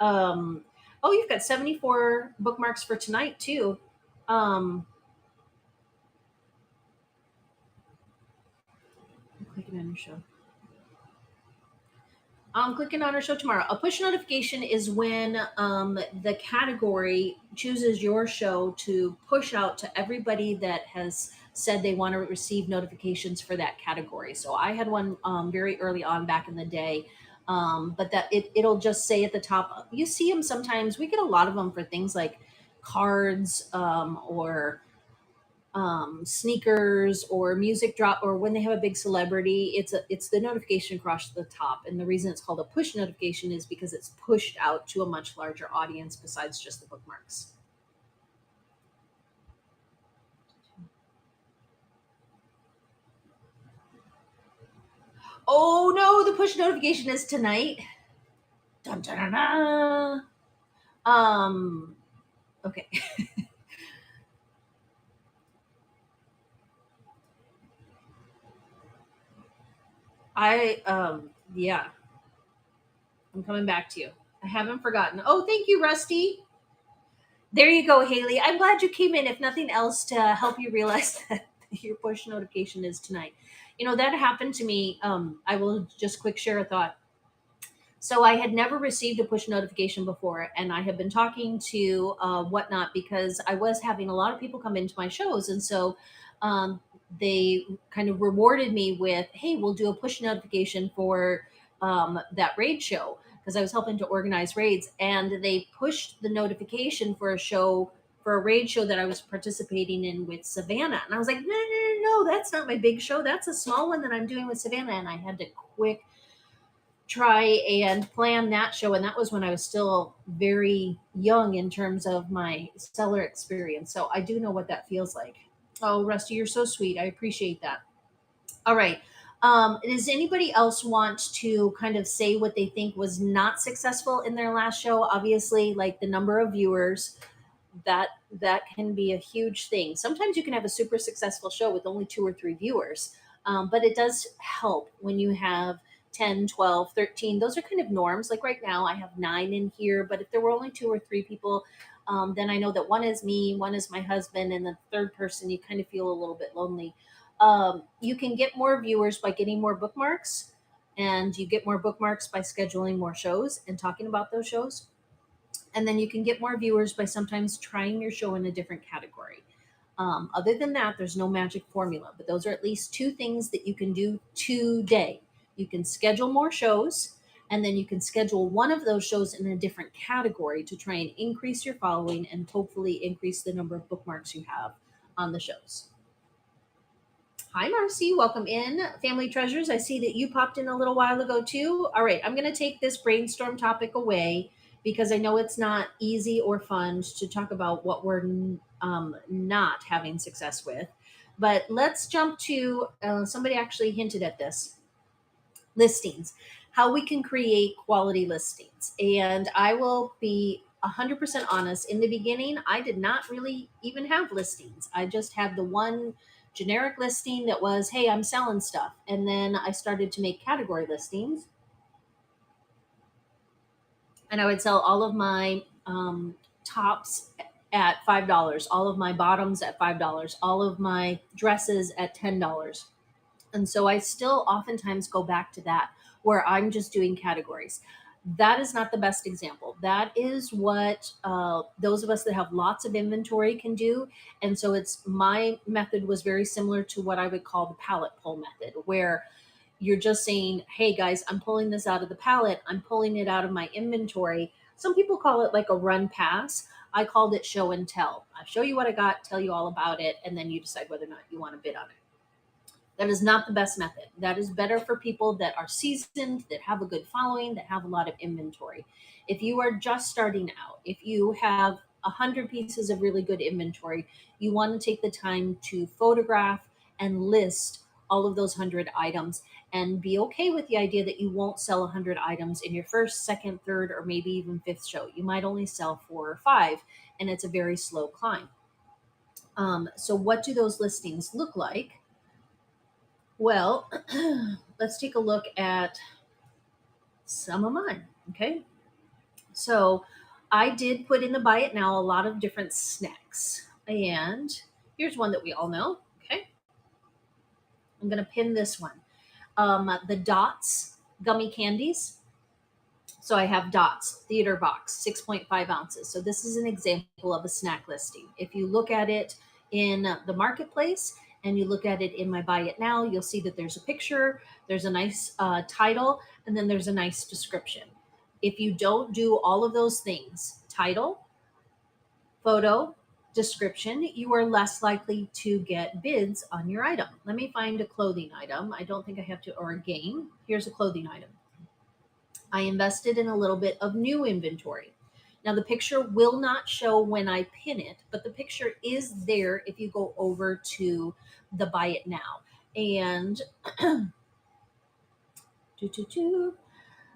Um, oh, you've got 74 bookmarks for tonight too. Um, I'm clicking on your show. I'm clicking on our show tomorrow. A push notification is when the category chooses your show to push out to everybody that has said they want to receive notifications for that category. So I had one very early on back in the day, but it'll just say at the top. You see them sometimes. We get a lot of them for things like cards or sneakers or music drop, or when they have a big celebrity, it's the notification across the top. And the reason it's called a push notification is because it's pushed out to a much larger audience besides just the bookmarks. Oh no, the push notification is tonight. Dun, dun, dun, dun. Okay. Yeah, I'm coming back to you. I haven't forgotten. Oh, thank you, Rusty. There you go, Haley. I'm glad you came in, if nothing else, to help you realize that your push notification is tonight. That happened to me. I will just quick share a thought. So I had never received a push notification before, and I had been talking to Whatnot because I was having a lot of people come into my shows, and so they kind of rewarded me with, "Hey, we'll do a push notification for that raid show," because I was helping to organize raids, and they pushed the notification for a show for a raid show that I was participating in with Savannah, and I was like, "No, no, no, no, that's not my big show. That's a small one that I'm doing with Savannah," and I had to quick try and plan that show. And that was when I was still very young in terms of my seller experience. So I do know what that feels like. Oh, Rusty, you're so sweet. I appreciate that. All right. Does anybody else want to kind of say what they think was not successful in their last show? Obviously, like the number of viewers, that can be a huge thing. Sometimes you can have a super successful show with only 2 or 3 viewers, but it does help when you have 10, 12, 13. Those are kind of norms. Like right now I have 9 in here, but if there were only 2 or 3 people, then I know that one is me, one is my husband, and the third person, you kind of feel a little bit lonely. You can get more viewers by getting more bookmarks, and you get more bookmarks by scheduling more shows and talking about those shows. And then you can get more viewers by sometimes trying your show in a different category. Other than that, there's no magic formula, but those are at least 2 things that you can do today. You can schedule more shows, and then you can schedule one of those shows in a different category to try and increase your following and hopefully increase the number of bookmarks you have on the shows. Hi, Marcy. Welcome in. Family Treasures, I see that you popped in a little while ago too. All right, I'm going to take this brainstorm topic away because I know it's not easy or fun to talk about what we're not having success with. But let's jump to somebody actually hinted at this, listings, how we can create quality listings. And I will be 100% honest. In the beginning, I did not really even have listings. I just had the one generic listing that was, hey, I'm selling stuff. And then I started to make category listings. And I would sell all of my tops at $5, all of my bottoms at $5, all of my dresses at $10. And so I still oftentimes go back to that, where I'm just doing categories. That is not the best example. That is what those of us that have lots of inventory can do. And so my method was very similar to what I would call the pallet pull method, where you're just saying, hey guys, I'm pulling this out of the pallet, I'm pulling it out of my inventory. Some people call it like a run pass. I called it show and tell. I show you what I got, tell you all about it, and then you decide whether or not you want to bid on it. That is not the best method. That is better for people that are seasoned, that have a good following, that have a lot of inventory. If you are just starting out, if you have 100 pieces of really good inventory, you want to take the time to photograph and list all of those 100 items, and be okay with the idea that you won't sell 100 items in your first, second, third, or maybe even fifth show. You might only sell 4 or 5, and it's a very slow climb. So, what do those listings look like? Well, let's take a look at some of mine. Okay. So I did put in the buy it now a lot of different snacks. And here's one that we all know. Okay. I'm going to pin this one. The Dots gummy candies. So I have Dots theater box, 6.5 ounces. So this is an example of a snack listing. If you look at it in the marketplace and you look at it in my buy it now, you'll see that there's a picture, there's a nice title, and then there's a nice description. If you don't do all of those things, title, photo, description, you are less likely to get bids on your item. Let me find a clothing item. I don't think I have to, or a game. Here's a clothing item. I invested in a little bit of new inventory. Now, the picture will not show when I pin it, but the picture is there if you go over to the buy it now. And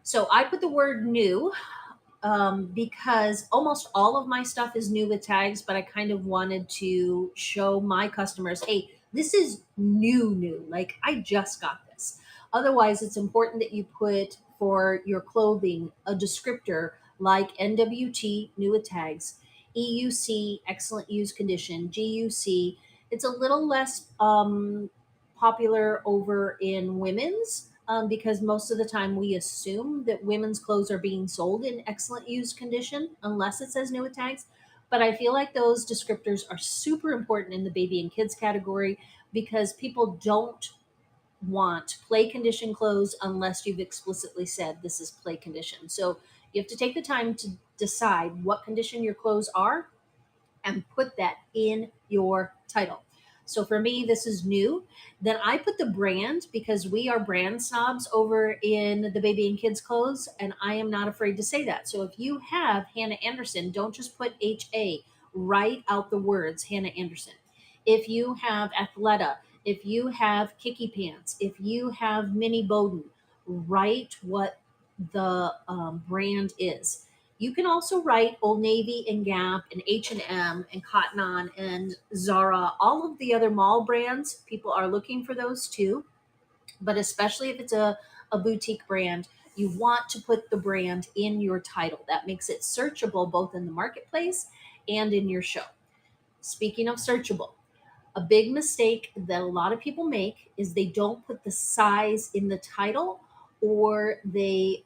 so I put the word new because almost all of my stuff is new with tags, but I kind of wanted to show my customers, hey, this is new. Like, I just got this. Otherwise, it's important that you put for your clothing a descriptor like NWT, new with tags, EUC, excellent use condition, GUC. It's a little less popular over in women's, because most of the time we assume that women's clothes are being sold in excellent used condition unless it says new with tags. But I feel like those descriptors are super important in the baby and kids category because people don't want play condition clothes unless you've explicitly said this is play condition. So you have to take the time to decide what condition your clothes are and put that in your title. So for me, this is new. Then I put the brand because we are brand snobs over in the baby and kids clothes, and I am not afraid to say that. So if you have Hannah Anderson, don't just put HA, write out the words Hannah Anderson. If you have Athleta, if you have Kiki Pants, if you have Minnie Bowden, write what the brand is. You can also write Old Navy and Gap and H&M and Cotton On and Zara, all of the other mall brands. People are looking for those too. But especially if it's a boutique brand, you want to put the brand in your title. That makes it searchable both in the marketplace and in your show. Speaking of searchable, a big mistake that a lot of people make is they don't put the size in the title, or they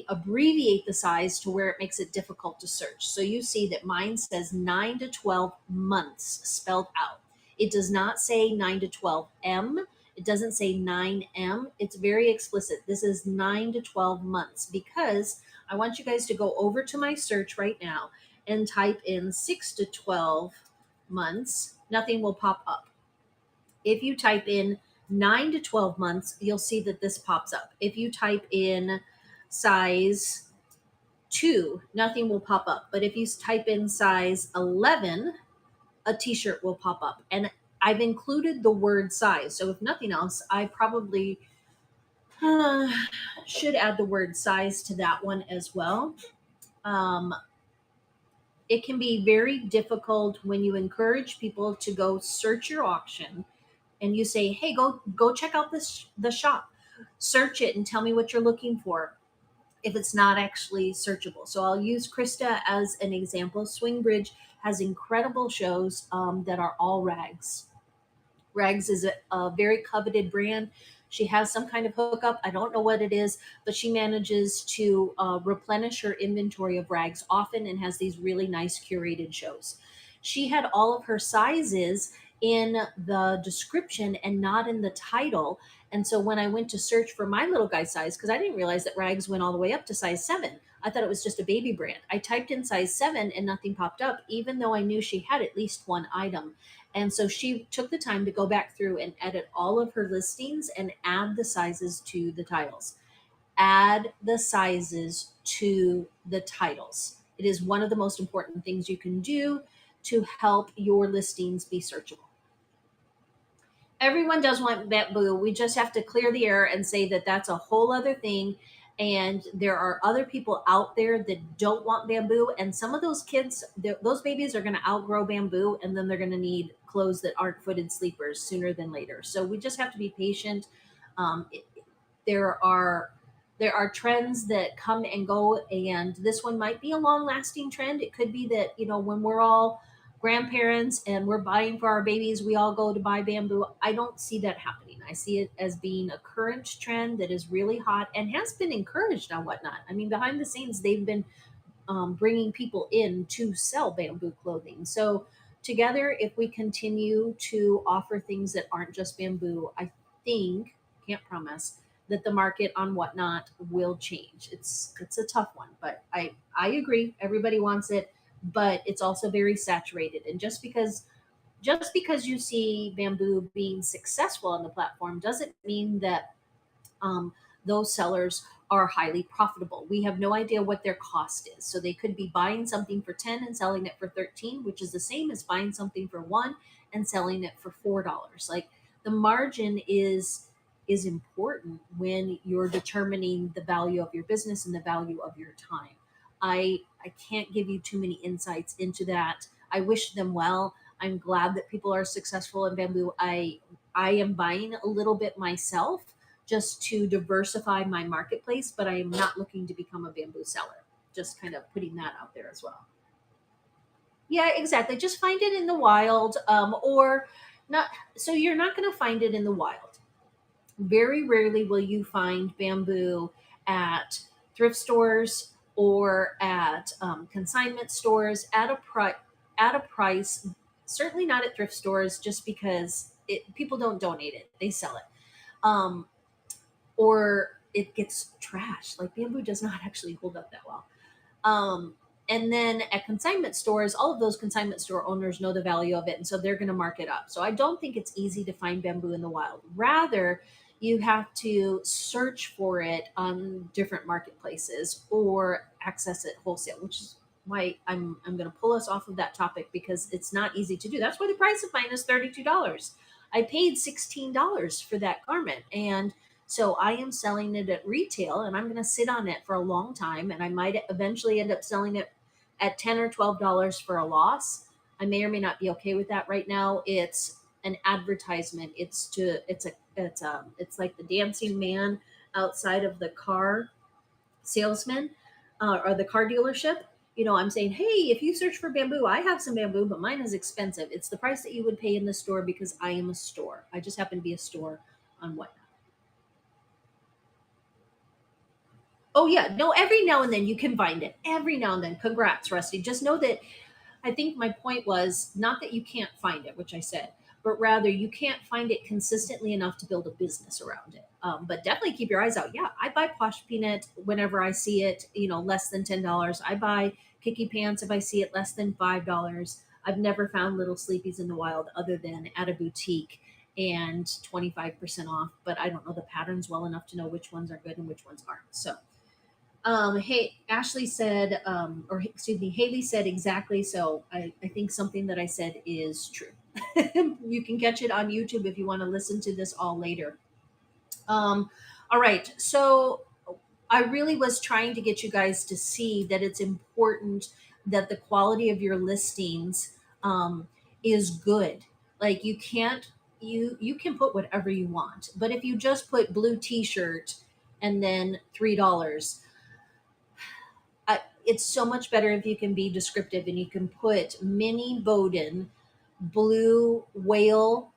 abbreviate the size to where it makes it difficult to search. So you see that mine says 9 to 12 months spelled out. It does not say 9 to 12M. It doesn't say 9M. It's very explicit. This is 9 to 12 months because I want you guys to go over to my search right now and type in 6 to 12 months. Nothing will pop up. If you type in 9 to 12 months, you'll see that this pops up. If you type in size 2, nothing will pop up. But if you type in size 11, a t-shirt will pop up. And I've included the word size. So if nothing else, I probably should add the word size to that one as well. It can be very difficult when you encourage people to go search your auction and you say, hey, go check out the shop, search it and tell me what you're looking for, if it's not actually searchable. So I'll use Krista as an example. Swingbridge has incredible shows that are all rags. Rags is a very coveted brand. She has some kind of hookup. I don't know what it is, but she manages to replenish her inventory of rags often and has these really nice curated shows. She had all of her sizes in the description and not in the title. And so when I went to search for my little guy size, because I didn't realize that Rags went all the way up to size 7, I thought it was just a baby brand. I typed in size 7 and nothing popped up, even though I knew she had at least one item. And so she took the time to go back through and edit all of her listings and add the sizes to the titles. Add the sizes to the titles. It is one of the most important things you can do to help your listings be searchable. Everyone does want bamboo. We just have to clear the air and say that that's a whole other thing. And there are other people out there that don't want bamboo. And some of those kids, those babies are going to outgrow bamboo, and then they're going to need clothes that aren't footed sleepers sooner than later. So we just have to be patient. Um, it, there are trends that come and go, and this one might be a long lasting trend. It could be that, when we're all grandparents and we're buying for our babies, we all go to buy bamboo. I don't see that happening. I see it as being a current trend that is really hot and has been encouraged on Whatnot. I mean, behind the scenes, they've been bringing people in to sell bamboo clothing. So together, if we continue to offer things that aren't just bamboo, I think, can't promise, that the market on Whatnot will change. It's a tough one, but I agree. Everybody wants it, but it's also very saturated. And just because you see bamboo being successful on the platform doesn't mean that um, those sellers are highly profitable. We have no idea what their cost is. So they could be buying something for 10 and selling it for 13, which is the same as buying something for 1 and selling it for $4. Like, the margin is important when you're determining the value of your business and the value of your time. I can't give you too many insights into that. I wish them well. I'm glad that people are successful in bamboo. I am buying a little bit myself just to diversify my marketplace, but I am not looking to become a bamboo seller. Just kind of putting that out there as well. Yeah, exactly. Just find it in the wild, or not. So you're not going to find it in the wild. Very rarely will you find bamboo at thrift stores or at consignment stores at a price. Certainly not at thrift stores, just because people don't donate it; they sell it. Um, or it gets trashed. Like, bamboo does not actually hold up that well. Um, and then at consignment stores, all of those consignment store owners know the value of it, and so they're going to mark it up. So I don't think it's easy to find bamboo in the wild. Rather, you have to search for it on different marketplaces or access it wholesale, which is why I'm going to pull us off of that topic, because it's not easy to do. That's why the price of mine is $32. I paid $16 for that garment, and so I am selling it at retail, and I'm going to sit on it for a long time, and I might eventually end up selling it at 10 or $12 for a loss. I may or may not be okay with that right now. It's an advertisement. It's like the dancing man outside of the car salesman, or the car dealership. I'm saying, hey, if you search for bamboo, I have some bamboo, but mine is expensive. It's the price that you would pay in the store, because I am a store. I just happen to be a store on what. Oh yeah, no. Every now and then you can find it. Every now and then. Congrats, Rusty. Just know that I think my point was not that you can't find it, which I said, but rather you can't find it consistently enough to build a business around it. But definitely keep your eyes out. Yeah, I buy Posh Peanut whenever I see it, less than $10. I buy Kiki Pants if I see it less than $5. I've never found little sleepies in the wild other than at a boutique and 25% off, but I don't know the patterns well enough to know which ones are good and which ones aren't. So hey, Ashley said, or excuse me, Haley said exactly. So I think something that I said is true. You can catch it on YouTube if you want to listen to this all later. All right. So I really was trying to get you guys to see that it's important that the quality of your listings is good. Like, you can put whatever you want, but if you just put blue T-shirt and then $3, it's so much better if you can be descriptive and you can put Minnie Bowden blue whale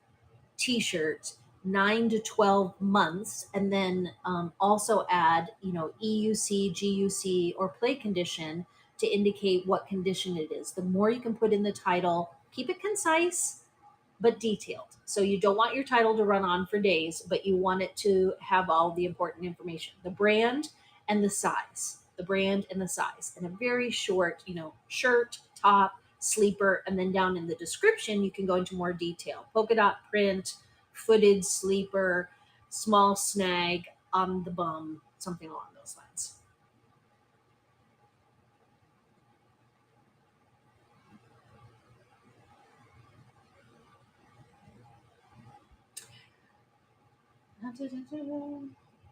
t-shirt 9 to 12 months, and then also add EUC, GUC, or play condition to indicate what condition it is. The more you can put in the title, keep it concise, but detailed. So you don't want your title to run on for days, but you want it to have all the important information, the brand and the size, the brand and the size, and a very short, shirt, top, sleeper, and then down in the description, you can go into more detail. Polka dot print, footed sleeper, small snag on the bum, something along those lines.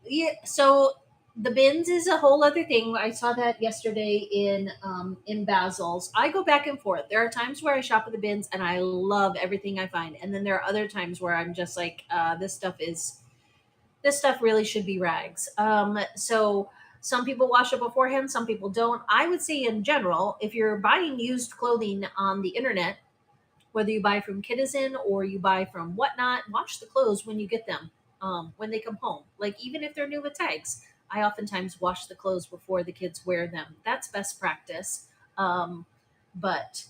Yeah, so the bins is a whole other thing. I saw that yesterday in Basil's. I go back and forth. There are times where I shop at the bins and I love everything I find, and then there are other times where I'm just like, this stuff really should be rags. So some people wash it beforehand, some people don't. I would say in general, if you're buying used clothing on the internet, whether you buy from Kitizen or you buy from Whatnot, wash the clothes when you get them, when they come home. Like even if they're new with tags, I oftentimes wash the clothes before the kids wear them. That's best practice. But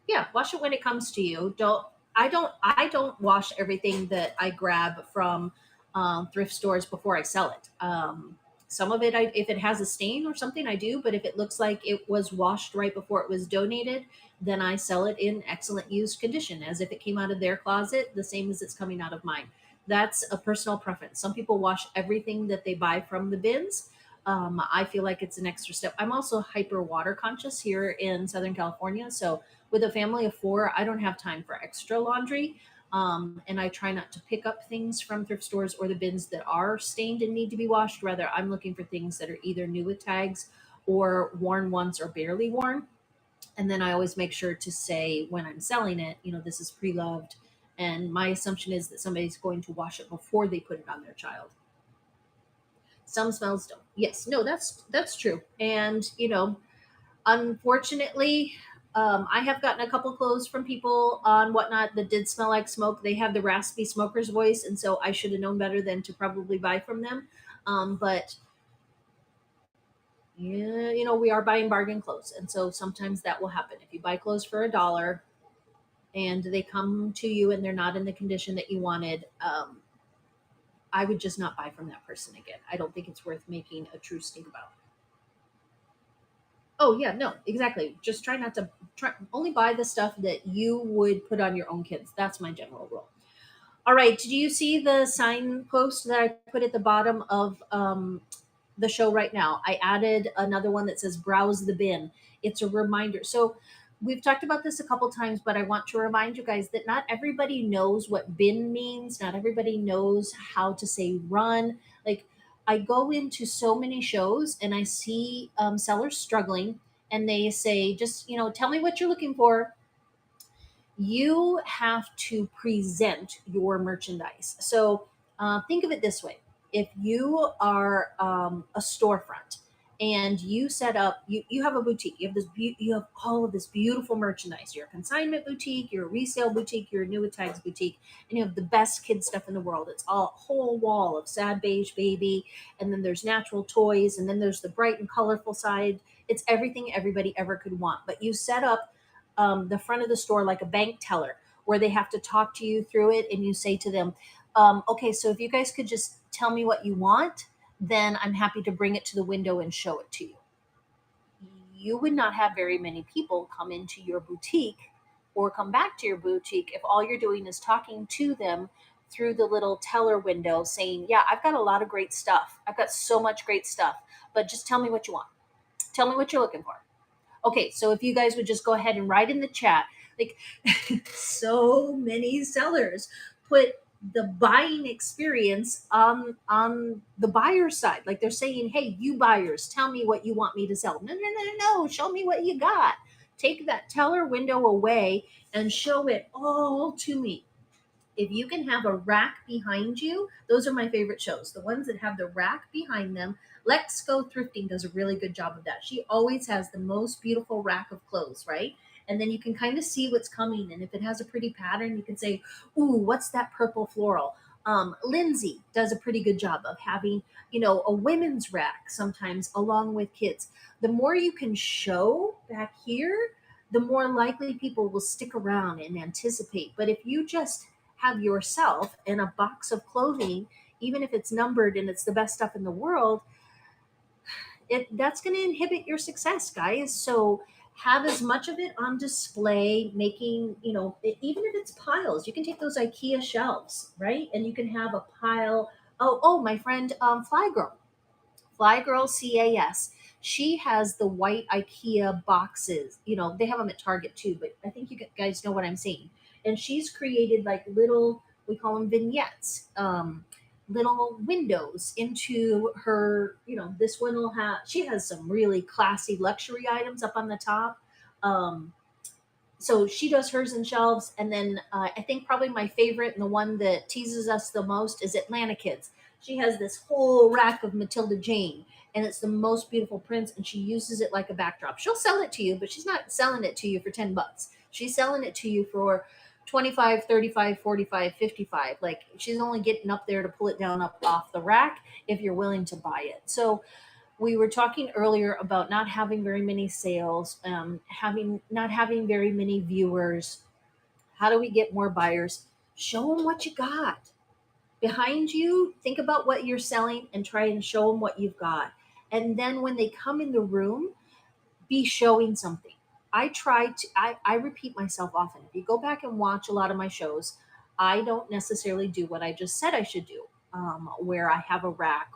yeah, wash it when it comes to you. I don't wash everything that I grab from thrift stores before I sell it. Some of it, if it has a stain or something, I do. But if it looks like it was washed right before it was donated, then I sell it in excellent used condition, as if it came out of their closet, the same as it's coming out of mine. That's a personal preference. Some people wash everything that they buy from the bins. I feel like it's an extra step. I'm also hyper water conscious here in Southern California, so with a family of four, I don't have time for extra laundry. And I try not to pick up things from thrift stores or the bins that are stained and need to be washed. Rather, I'm looking for things that are either new with tags or worn once or barely worn. And then I always make sure to say when I'm selling it, this is pre loved. And my assumption is that somebody's going to wash it before they put it on their child. Some smells don't. Yes, no, that's true. And unfortunately, I have gotten a couple clothes from people on Whatnot that did smell like smoke. They have the raspy smoker's voice, and so I should have known better than to probably buy from them. But yeah, we are buying bargain clothes, and so sometimes that will happen. If you buy clothes for $1 and they come to you and they're not in the condition that you wanted, I would just not buy from that person again. I don't think it's worth making a true stink about. Oh yeah, no, exactly. Just try not to only buy the stuff that you would put on your own kids. That's my general rule. All right. Did you see the signpost that I put at the bottom of the show right now? I added another one that says "Browse the bin." It's a reminder. So we've talked about this a couple times, but I want to remind you guys that not everybody knows what bin means. Not everybody knows how to say run. Like I go into so many shows and I see sellers struggling, and they say, just tell me what you're looking for. You have to present your merchandise. So think of it this way: if you are a storefront and you set up, you have a boutique, you have all of this beautiful merchandise. You're a consignment boutique, you're a resale boutique, you're a new with tags boutique, and you have the best kid stuff in the world. It's a whole wall of sad beige baby, and then there's natural toys, and then there's the bright and colorful side. It's everything everybody ever could want, but you set up the front of the store like a bank teller, where they have to talk to you through it, and you say to them, okay, so if you guys could just tell me what you want, then I'm happy to bring it to the window and show it to you. You would not have very many people come into your boutique or come back to your boutique if all you're doing is talking to them through the little teller window saying, yeah, I've got a lot of great stuff, I've got so much great stuff, but just tell me what you want, tell me what you're looking for. Okay, so if you guys would just go ahead and write in the chat, like so many sellers put the buying experience on the buyer side. Like they're saying, "Hey, you buyers, tell me what you want me to sell." No, no, no, no, no. Show me what you got. Take that teller window away and show it all to me. If you can have a rack behind you, those are my favorite shows. The ones that have the rack behind them. Let's Go Thrifting does a really good job of that. She always has the most beautiful rack of clothes, right? And then you can kind of see what's coming. And if it has a pretty pattern, you can say, ooh, what's that purple floral? Lindsay does a pretty good job of having, a women's rack sometimes along with kids. The more you can show back here, the more likely people will stick around and anticipate. But if you just have yourself and a box of clothing, even if it's numbered and it's the best stuff in the world, that's going to inhibit your success, guys. So have as much of it on display, making, even if it's piles, you can take those IKEA shelves, right? And you can have a pile. Oh, my friend, Fly Girl. Fly Girl CAS. She has the white IKEA boxes. They have them at Target too, but I think you guys know what I'm saying. And she's created like little, we call them vignettes, little windows into her. This one will have, she has some really classy luxury items up on the top. Um, so she does hers in shelves, and then I think probably my favorite and the one that teases us the most is Atlanta Kids. She has this whole rack of Matilda Jane, and it's the most beautiful prints, and she uses it like a backdrop. She'll sell it to you, but she's not selling it to you for $10. She's selling it to you for 25, 35, 45, 55. Like, she's only getting up there to pull it down up off the rack if you're willing to buy it. So we were talking earlier about not having very many sales, having not having very many viewers. How do we get more buyers? Show them what you got behind you. Think about what you're selling and try and show them what you've got. And then when they come in the room, be showing something. I repeat myself often. If you go back and watch a lot of my shows, I don't necessarily do what I just said I should do, where I have a rack.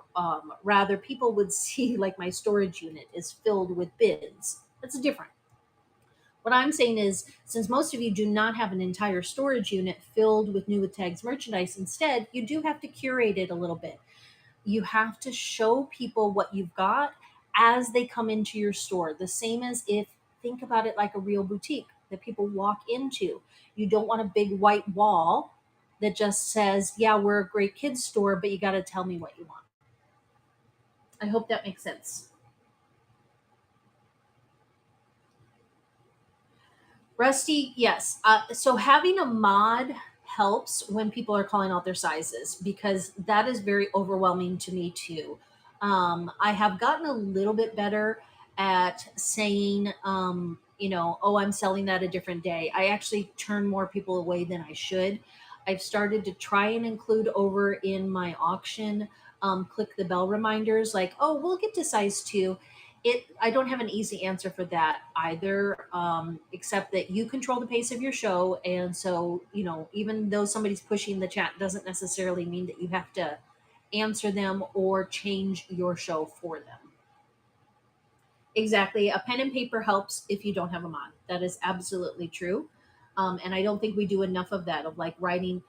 Rather, people would see like my storage unit is filled with bins. That's different. What I'm saying is, since most of you do not have an entire storage unit filled with New with Tags merchandise, instead, you do have to curate it a little bit. You have to show people what you've got as they come into your store. The same as, if think about it like a real boutique that people walk into. You don't want a big white wall that just says, yeah, we're a great kids store, but you got to tell me what you want. I hope that makes sense. Rusty, yes. So having a mod helps when people are calling out their sizes, because that is very overwhelming to me too. I have gotten a little bit better at saying, oh, I'm selling that a different day. I actually turn more people away than I should. I've started to try and include over in my auction, click the bell reminders like, oh, we'll get to size two. I don't have an easy answer for that either, except that you control the pace of your show. And so, even though somebody's pushing the chat doesn't necessarily mean that you have to answer them or change your show for them. Exactly. A pen and paper helps if you don't have a mod. That is absolutely true. And I don't think we do enough of that, of like writing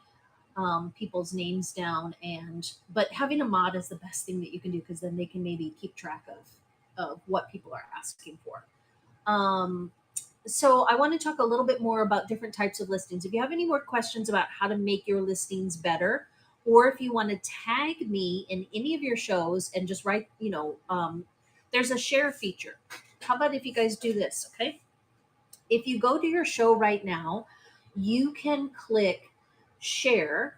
people's names down. But having a mod is the best thing that you can do, because then they can maybe keep track of what people are asking for. So I want to talk a little bit more about different types of listings. If you have any more questions about how to make your listings better, or if you want to tag me in any of your shows and just write, there's a share feature. How about if you guys do this? Okay. If you go to your show right now, you can click share.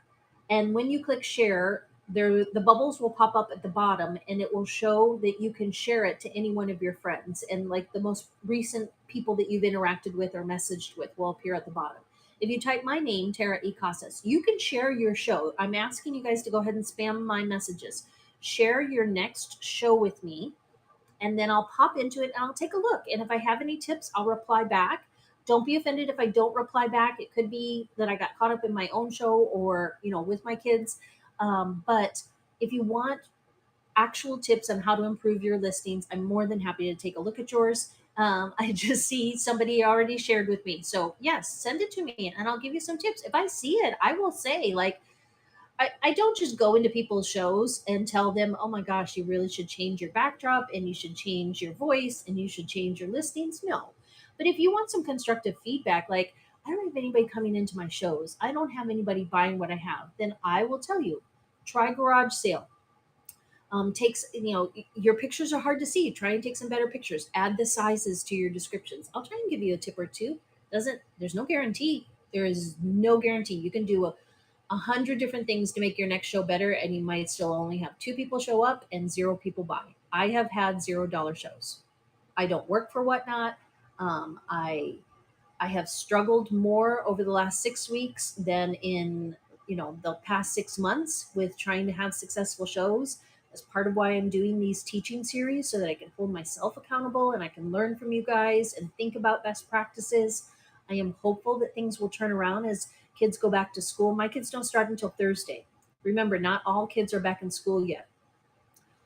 And when you click share, the bubbles will pop up at the bottom, and it will show that you can share it to any one of your friends, and like the most recent people that you've interacted with or messaged with will appear at the bottom. If you type my name, Tara E. Casas, you can share your show. I'm asking you guys to go ahead and spam my messages. Share your next show with me, and then I'll pop into it and I'll take a look. And if I have any tips, I'll reply back. Don't be offended if I don't reply back. It could be that I got caught up in my own show, or, with my kids. But if you want actual tips on how to improve your listings, I'm more than happy to take a look at yours. I just see somebody already shared with me. So, yes, send it to me and I'll give you some tips. If I see it, I will say, like, I don't just go into people's shows and tell them, oh my gosh, you really should change your backdrop and you should change your voice and you should change your listings. No. But if you want some constructive feedback, like, I don't have anybody coming into my shows, I don't have anybody buying what I have, then I will tell you, try garage sale. Takes, your pictures are hard to see. Try and take some better pictures. Add the sizes to your descriptions. I'll try and give you a tip or two. There's no guarantee. There is no guarantee. You can do 100 different things to make your next show better, and you might still only have 2 people show up and 0 people buy. I have had $0 shows. I don't work for Whatnot. I I have struggled more over the last 6 weeks than in the past 6 months with trying to have successful shows. That's part of why I'm doing these teaching series so that I can hold myself accountable and I can learn from you guys and think about best practices. I am hopeful that things will turn around as kids go back to school. My kids don't start until Thursday. Remember, not all kids are back in school yet.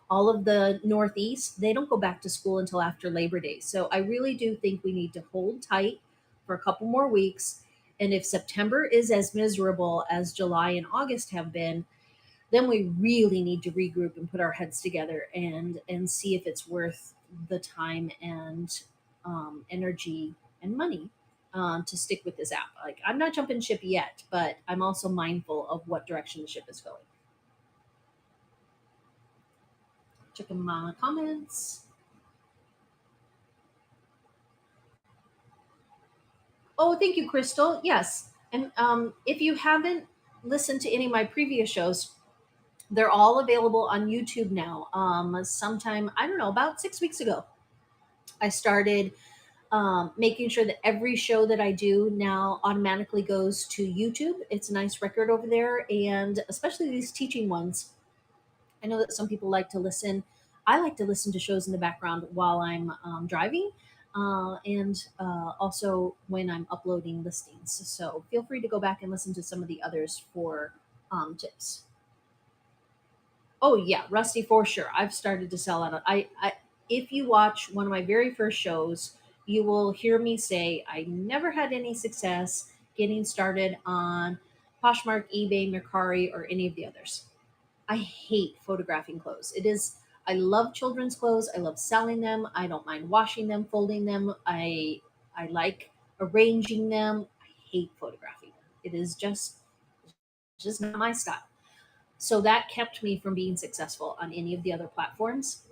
All of the Northeast, they don't go back to school until after Labor Day. So I really do think we need to hold tight for a couple more weeks. And if September is as miserable as July and August have been, then we really need to regroup and put our heads together and see if it's worth the time and energy and money to stick with this app. Like, I'm not jumping ship yet, but I'm also mindful of what direction the ship is going. Checking my comments. Oh, thank you, Crystal. Yes. And if you haven't listened to any of my previous shows, they're all available on YouTube now. Sometime, I don't know, about 6 weeks ago, I started making sure that every show that I do now automatically goes to YouTube. It's a nice record over there. And especially these teaching ones, I know that some people like to listen. I like to listen to shows in the background while I'm driving and also when I'm uploading listings. So feel free to go back and listen to some of the others for tips. Oh yeah, Rusty for sure. I've started to sell out. If you watch one of my very first shows, you will hear me say I never had any success getting started on Poshmark, eBay, Mercari, or any of the others. I hate photographing clothes. It is I love children's clothes. I love selling them. I don't mind washing them, folding them. I like arranging them. I hate photographing them. It is just not my style. So that kept me from being successful on any of the other platforms.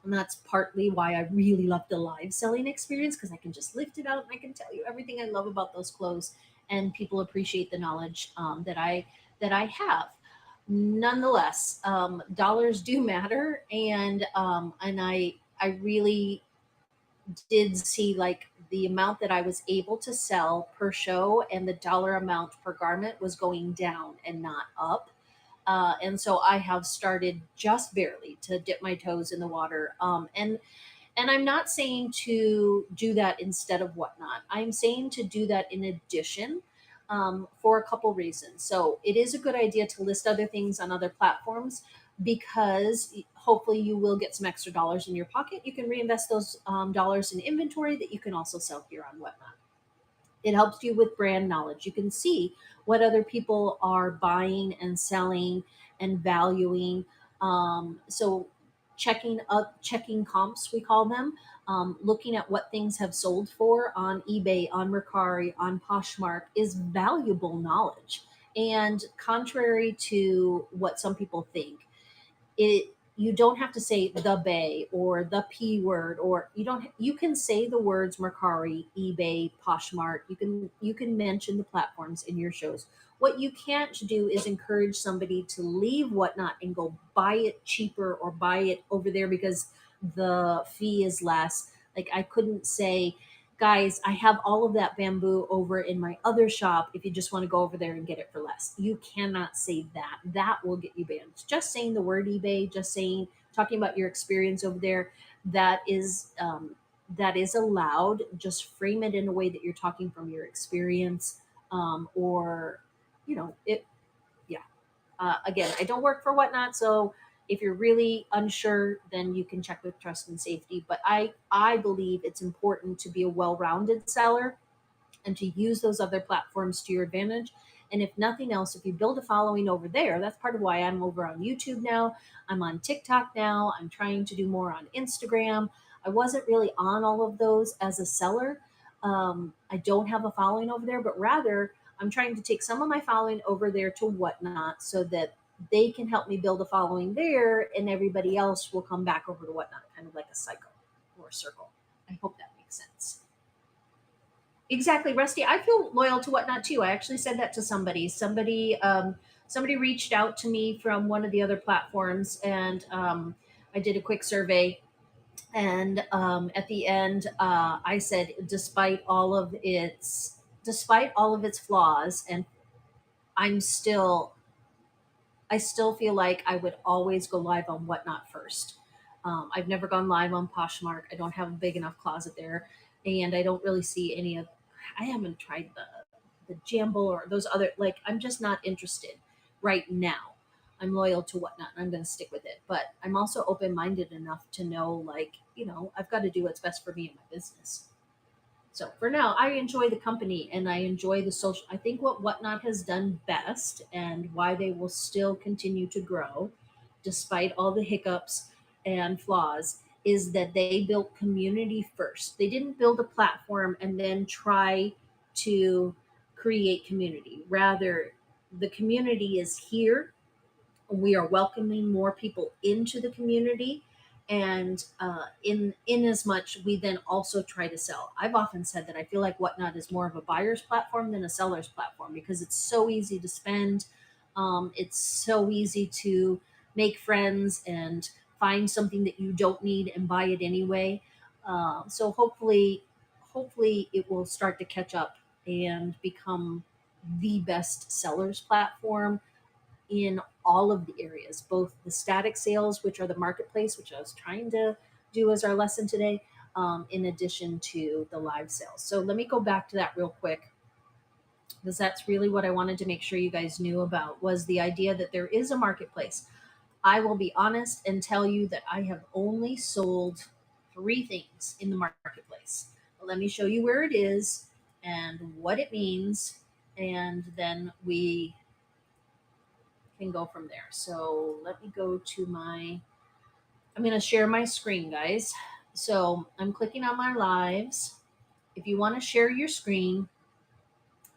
And that's partly why I really love the live selling experience because I can just lift it out and I can tell you everything I love about those clothes, and people appreciate the knowledge that I have. Nonetheless, dollars do matter, and I really did see like the amount that I was able to sell per show and the dollar amount per garment was going down and not up. And so I have started just barely to dip my toes in the water. And I'm not saying to do that instead of Whatnot. I'm saying to do that in addition for a couple reasons. So it is a good idea to list other things on other platforms because hopefully you will get some extra dollars in your pocket. You can reinvest those dollars in inventory that you can also sell here on Whatnot. It helps you with brand knowledge. You can see what other people are buying and selling and valuing. So checking comps, we call them, looking at what things have sold for on eBay, on Mercari, on Poshmark is valuable knowledge. And contrary to what some people think, it you don't have to say the bay or the p word, or you can say the words Mercari, eBay, Poshmark. You can mention the platforms in your shows. What you can't do is encourage somebody to leave Whatnot and go buy it cheaper or buy it over there because the fee is less. Like, I couldn't say, guys, I have all of that bamboo over in my other shop if you just want to go over there and get it for less. You cannot say that. That will get you banned. Just saying the word eBay, talking about your experience over there, that is allowed. Just frame it in a way that you're talking from your experience, or it. Yeah. Again, I don't work for Whatnot, so if you're really unsure, then you can check with Trust and Safety. But I believe it's important to be a well-rounded seller and to use those other platforms to your advantage. And if nothing else, if you build a following over there, that's part of why I'm over on YouTube now. I'm on TikTok now. I'm trying to do more on Instagram. I wasn't really on all of those as a seller. I don't have a following over there, but rather I'm trying to take some of my following over there to Whatnot so that they can help me build a following there, and everybody else will come back over to Whatnot, kind of like a cycle or a circle. I hope that makes sense. Exactly, Rusty. I feel loyal to Whatnot too. I actually said that to somebody. Somebody reached out to me from one of the other platforms, and I did a quick survey, And at the end, I said, despite all of its flaws, and I'm still I still feel like I would always go live on Whatnot first. I've never gone live on Poshmark. I don't have a big enough closet there, and I don't really see any of. I haven't tried the Jamble or those other. Like, I'm just not interested right now. I'm loyal to Whatnot, and I'm going to stick with it. But I'm also open minded enough to know, like, I've got to do what's best for me and my business. So for now, I enjoy the company and I enjoy the social. I think what Whatnot has done best and why they will still continue to grow, despite all the hiccups and flaws, is that they built community first. They didn't build a platform and then try to create community. Rather, the community is here. We are welcoming more people into the community, and in as much we then also try to sell. I've often said that I feel like Whatnot is more of a buyer's platform than a seller's platform because it's so easy to spend. It's so easy to make friends and find something that you don't need and buy it anyway. So hopefully it will start to catch up and become the best sellers platform in all of the areas, both the static sales, which are the marketplace, which I was trying to do as our lesson today, in addition to the live sales. So let me go back to that real quick because that's really what I wanted to make sure you guys knew about was the idea that there is a marketplace. I will be honest and tell you that I have only sold three things in the marketplace. But let me show you where it is and what it means, and then we can go from there. So let me go to I'm going to share my screen, guys. So I'm clicking on my lives. If you want to share your screen,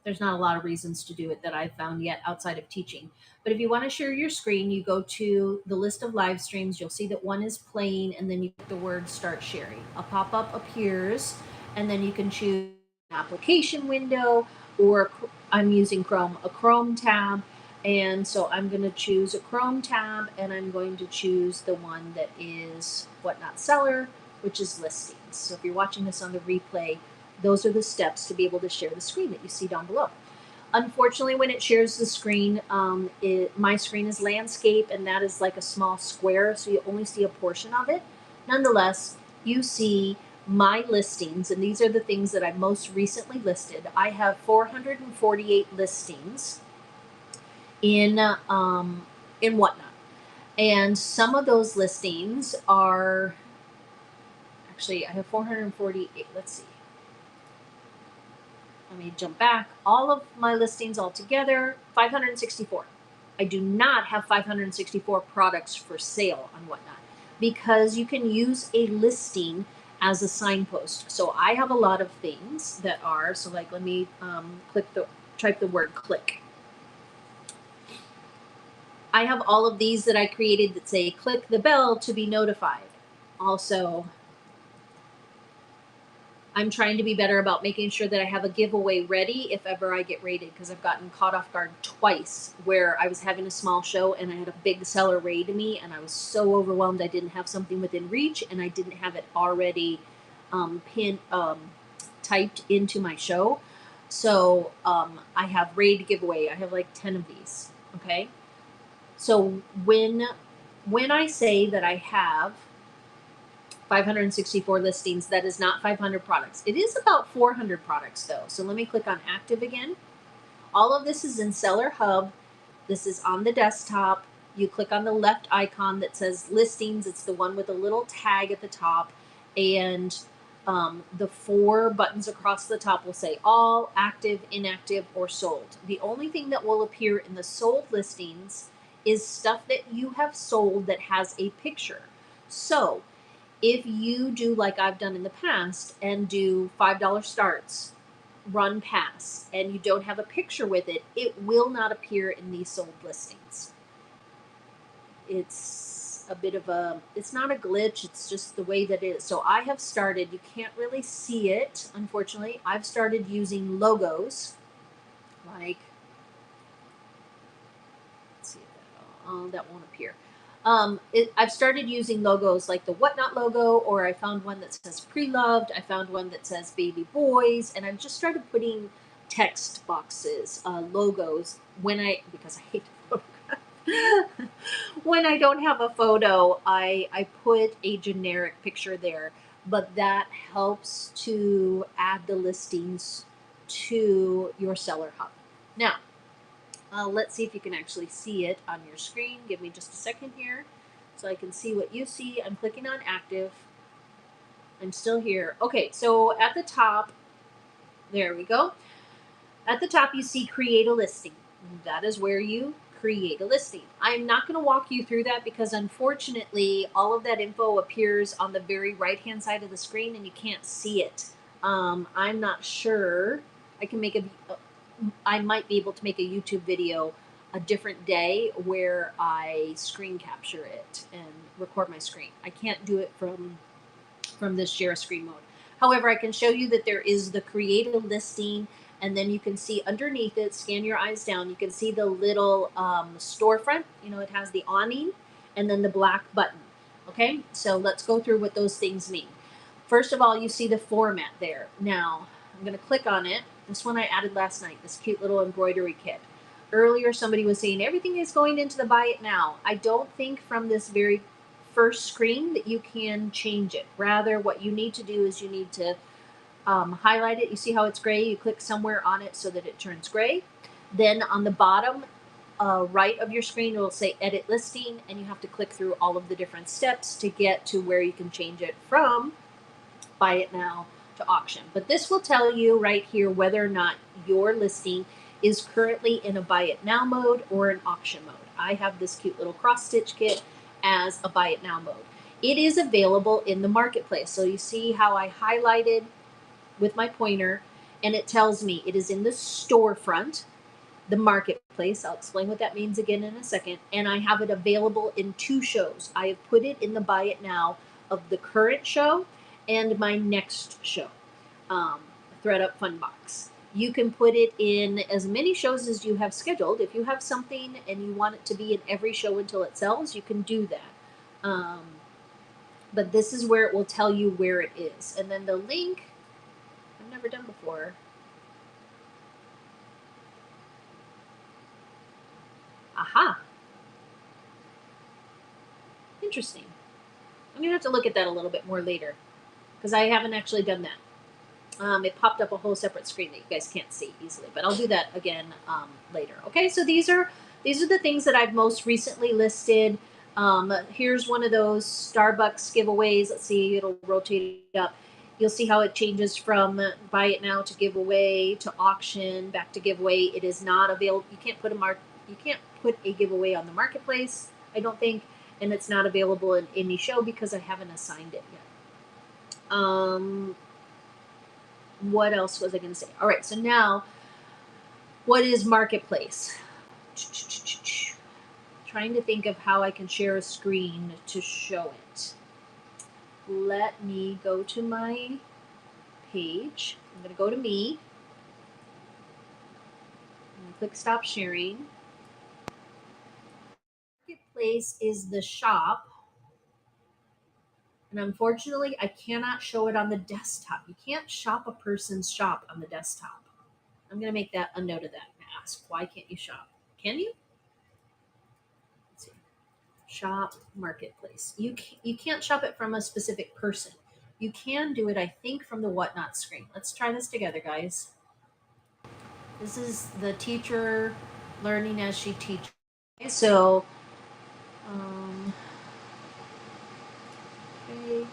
there's not a lot of reasons to do it that I've found yet outside of teaching. But if you want to share your screen, you go to the list of live streams. You'll see that one is playing, and then you put the word start sharing. A pop up appears, and then you can choose an application window, or I'm using Chrome, a Chrome tab. And so I'm going to choose a Chrome tab, and I'm going to choose the one that is Whatnot Seller, which is listings. So if you're watching this on the replay, those are the steps to be able to share the screen that you see down below. Unfortunately, when it shares the screen, my screen is landscape, and that is like a small square, so you only see a portion of it. Nonetheless, you see my listings, and these are the things that I most recently listed. I have 448 listings in Whatnot, and some of those listings are actually I have 448. Let's see. Let me jump back. All of my listings altogether, 564. I do not have 564 products for sale on Whatnot because you can use a listing as a signpost. So I have a lot of things that are, so like let me type the word click. I have all of these that I created that say click the bell to be notified. Also, I'm trying to be better about making sure that I have a giveaway ready if ever I get raided, because I've gotten caught off guard twice where I was having a small show and I had a big seller raid me and I was so overwhelmed I didn't have something within reach and I didn't have it already typed into my show. So I have raid giveaway. I have like 10 of these. Okay. So when I say that I have 564 listings, that is not 500 products. It is about 400 products though. So let me click on active again. All of this is in Seller Hub. This is on the desktop. You click on the left icon that says listings. It's the one with a little tag at the top, and the four buttons across the top will say all, active, inactive, or sold. The only thing that will appear in the sold listings is stuff that you have sold that has a picture. So if you do like I've done in the past and do $5 starts, run pass, and you don't have a picture with it, it will not appear in these sold listings. It's a bit of it's not a glitch, it's just the way that it is. So I have started, you can't really see it, unfortunately. I've started using logos like, let's see if that won't appear. I've started using logos like the Whatnot logo, or I found one that says pre-loved. I found one that says baby boys, and I've just started putting text boxes, logos because I hate to photograph. When I don't have a photo, I put a generic picture there, but that helps to add the listings to your seller hub. Now, let's see if you can actually see it on your screen. Give me just a second here so I can see what you see. I'm clicking on active. I'm still here. Okay, so at the top, there we go. At the top, you see create a listing. That is where you create a listing. I'm not going to walk you through that because unfortunately, all of that info appears on the very right hand side of the screen and you can't see it. I'm not sure. I can make I might be able to make a YouTube video a different day where I screen capture it and record my screen. I can't do it from this share screen mode. However, I can show you that there is the create a listing, and then you can see underneath it, scan your eyes down, you can see the little storefront. You know, it has the awning and then the black button. Okay, so let's go through what those things mean. First of all, you see the format there. Now, I'm going to click on it. This one I added last night, this cute little embroidery kit. Earlier, somebody was saying everything is going into the buy it now. I don't think from this very first screen that you can change it. Rather, what you need to do is you need to highlight it. You see how it's gray? You click somewhere on it so that it turns gray. Then on the bottom right of your screen, it will say edit listing, and you have to click through all of the different steps to get to where you can change it from buy it now to auction. But this will tell you right here whether or not your listing is currently in a buy it now mode or an auction mode. I have this cute little cross stitch kit as a buy it now mode. It is available in the marketplace. So you see how I highlighted with my pointer, and it tells me it is in the storefront, the marketplace. I'll explain what that means again in a second. And I have it available in 2 shows. I have put it in the buy it now of the current show and my next show, ThreadUp Fun Box. You can put it in as many shows as you have scheduled. If you have something and you want it to be in every show until it sells, you can do that. But this is where it will tell you where it is. And then the link, I've never done before. Aha. Interesting. I'm going to have to look at that a little bit more later because I haven't actually done that. It popped up a whole separate screen that you guys can't see easily, but I'll do that again later. Okay, so these are the things that I've most recently listed. Here's one of those Starbucks giveaways. Let's see, it'll rotate up. You'll see how it changes from buy it now to giveaway to auction back to giveaway. It is not available. You can't put a giveaway on the marketplace, I don't think, and it's not available in any show because I haven't assigned it yet. What else was I going to say? All right, so now, what is marketplace? Trying to think of how I can share a screen to show it. Let me go to my page. I'm going to go to me. And click stop sharing. Marketplace is the shop. And unfortunately, I cannot show it on the desktop. You can't shop a person's shop on the desktop. I'm going to make that a note of that and ask, why can't you shop? Can you? Let's see. Shop marketplace. You can't shop it from a specific person. You can do it, I think, from the Whatnot screen. Let's try this together, guys. This is the teacher learning as she teaches. Okay, so, okay,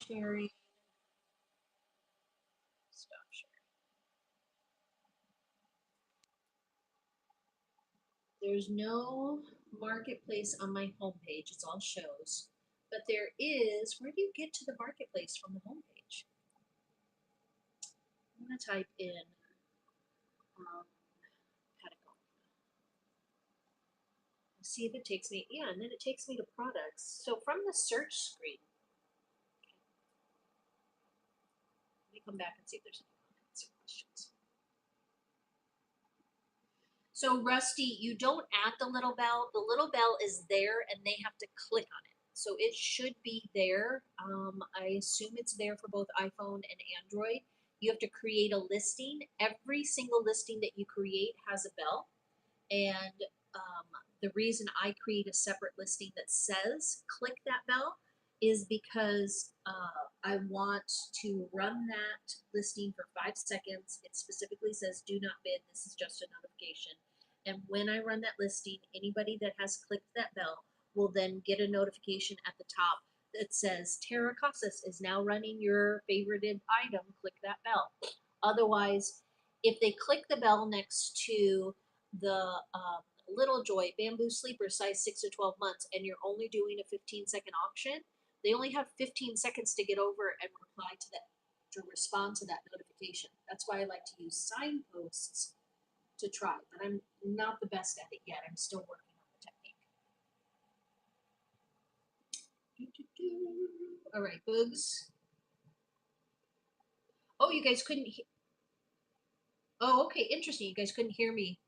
sharing. Stop sharing. There's no marketplace on my homepage. It's all shows. But there is, where do you get to the marketplace from the homepage? I'm going to type in Patagonia. See if it takes me, yeah, and then it takes me to products. So from the search screen, let me come back and see if there's any comments or questions. So Rusty, you don't add the little bell. The little bell is there and they have to click on it. So it should be there. I assume it's there for both iPhone and Android. You have to create a listing. Every single listing that you create has a bell. And the reason I create a separate listing that says click that bell is because I want to run that listing for 5 seconds. It specifically says do not bid. This is just a notification. And when I run that listing, anybody that has clicked that bell will then get a notification at the top that says Tara Casas is now running your favorited item. Click that bell. Otherwise, if they click the bell next to the Little Joy bamboo sleeper size 6 to 12 months and you're only doing a 15-second auction, they only have 15 seconds to get over and reply to that, to respond to that notification. That's why I like to use signposts to try, but I'm not the best at it yet. I'm still working on the technique. All right, Boogs. Oh, you guys couldn't hear. Oh, okay, interesting. You guys couldn't hear me.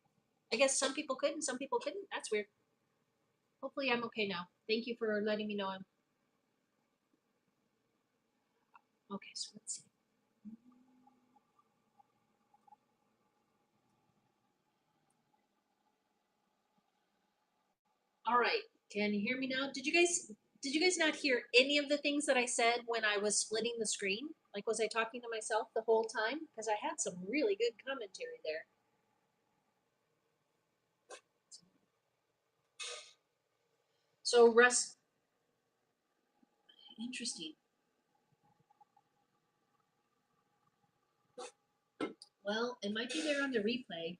I guess some people could and some people couldn't. That's weird. Hopefully I'm okay now. Thank you for letting me know I'm okay. So let's see. All right. Can you hear me now? Did you guys not hear any of the things that I said when I was splitting the screen? Like was I talking to myself the whole time? Because I had some really good commentary there. So Russ, interesting. Well, it might be there on the replay.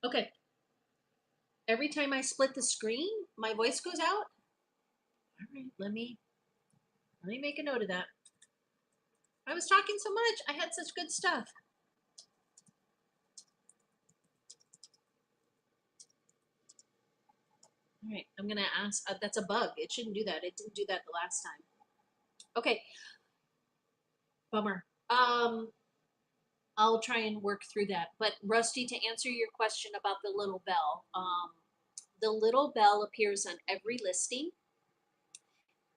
Okay. Every time I split the screen, my voice goes out. All right, let me make a note of that. I was talking so much. I had such good stuff. All right, I'm gonna ask. That's a bug. It shouldn't do that. It didn't do that the last time. Okay, bummer. I'll try and work through that. But Rusty, to answer your question about the little bell appears on every listing.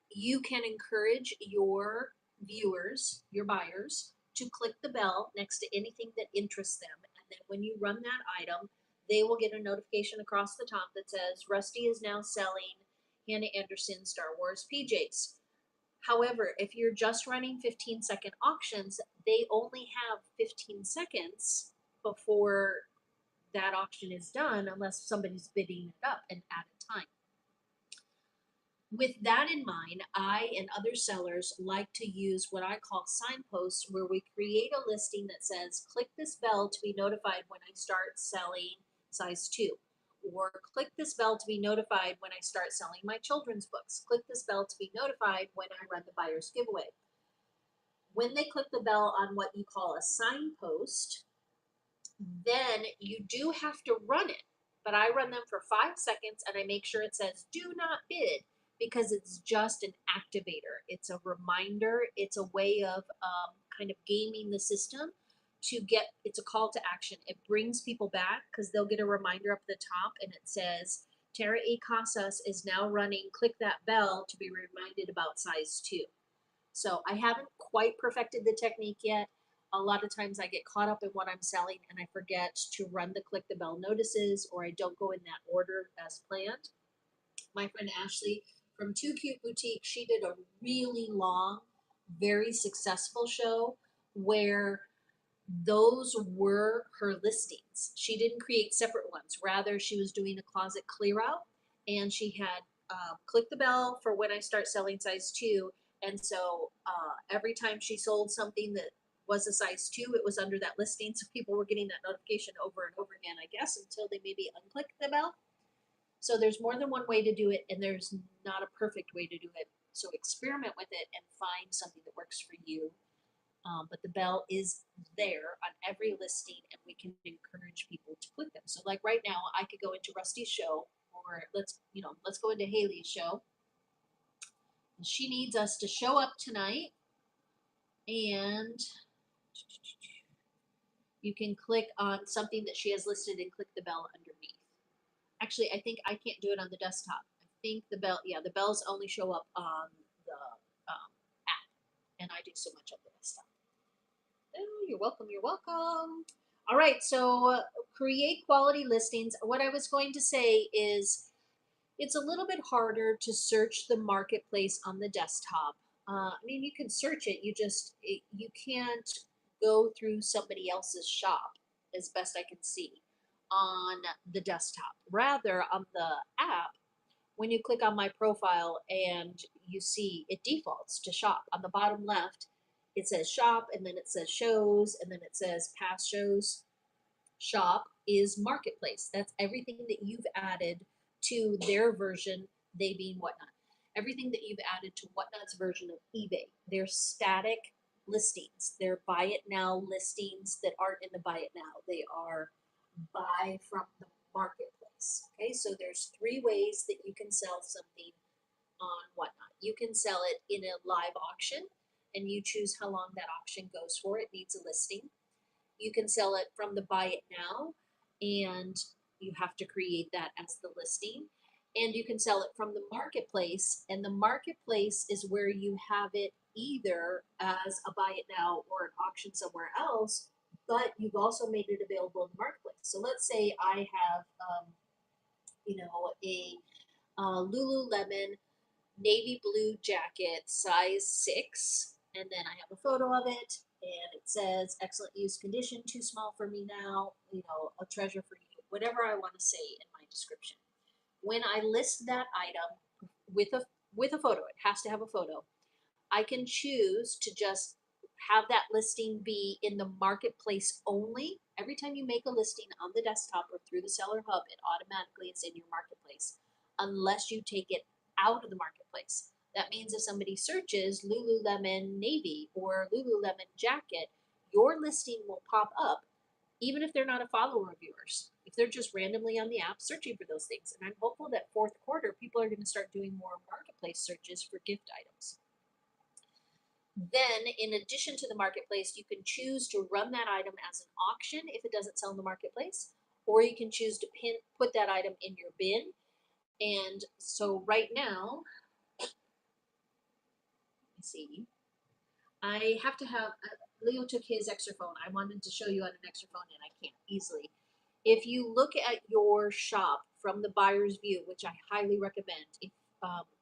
You can encourage your viewers, your buyers, to click the bell next to anything that interests them. And then when you run that item, they will get a notification across the top that says Rusty is now selling Hannah Anderson Star Wars PJs. However, if you're just running 15-second auctions, they only have 15 seconds before that auction is done unless somebody's bidding it up and at a time. With that in mind, I and other sellers like to use what I call signposts, where we create a listing that says, click this bell to be notified when I start selling size 2. Or click this bell to be notified when I start selling my children's books. Click this bell to be notified when I run the buyer's giveaway. When they click the bell on what you call a signpost, then you do have to run it. But I run them for 5 seconds and I make sure it says do not bid, because it's just an activator. It's a reminder. It's a way of kind of gaming the system to get, it's a call to action. It brings people back because they'll get a reminder up at the top and it says, Tara A. Casas is now running, click that bell to be reminded about size 2. So I haven't quite perfected the technique yet. A lot of times I get caught up in what I'm selling and I forget to run the click the bell notices, or I don't go in that order as planned. My friend Ashley from Too Cute Boutique, she did a really long, very successful show where those were her listings. She didn't create separate ones. Rather, she was doing a closet clear out and she had click the bell for when I start selling size 2. And so every time she sold something that was a size 2, it was under that listing. So people were getting that notification over and over again, I guess, until they maybe unclick the bell. So there's more than one way to do it, and there's not a perfect way to do it. So experiment with it and find something that works for you. But the bell is there on every listing, and we can encourage people to click them. So like right now, I could go into Rusty's show, or let's go into Haley's show. She needs us to show up tonight, and you can click on something that she has listed and click the bell underneath. Actually, I think I can't do it on the desktop. I think the bell, yeah, the bells only show up on the app, and I do so much on the desktop. Oh, you're welcome. You're welcome. All right, so create quality listings. What I was going to say is it's a little bit harder to search the marketplace on the desktop. I mean, you can search it, you can't go through somebody else's shop, as best I can see, on the desktop. Rather, on the app, when you click on my profile and you see it defaults to shop on the bottom left, it says shop, and then it says shows, and then it says past shows. Shop is marketplace. That's everything that you've added to their version, they being Whatnot. Everything that you've added to Whatnot's version of eBay. They're static listings. They're buy it now listings that aren't in the buy it now. They are buy from the marketplace. Okay, so there's three ways that you can sell something on Whatnot. You can sell it in a live auction, and you choose how long that auction goes for. It needs a listing. You can sell it from the buy it now, and you have to create that as the listing. And you can sell it from the marketplace, and the marketplace is where you have it either as a buy it now or an auction somewhere else, but you've also made it available in the marketplace. So let's say I have, a Lululemon navy blue jacket, size 6, and then I have a photo of it, and it says excellent use condition, too small for me now, a treasure for you, whatever I want to say in my description. When I list that item with a photo, it has to have a photo. I can choose to just have that listing be in the marketplace only. Every time you make a listing on the desktop or through the seller hub, it automatically is in your marketplace unless you take it out of the marketplace. That means if somebody searches Lululemon navy or Lululemon jacket, your listing will pop up even if they're not a follower of yours. If they're just randomly on the app searching for those things. And I'm hopeful that fourth quarter people are going to start doing more marketplace searches for gift items. Then, in addition to the marketplace, you can choose to run that item as an auction if it doesn't sell in the marketplace, or you can choose to put that item in your bin. And so, right now, let's see, I have to have Leo took his extra phone. I wanted to show you on an extra phone, and I can't easily. If you look at your shop from the buyer's view, which I highly recommend,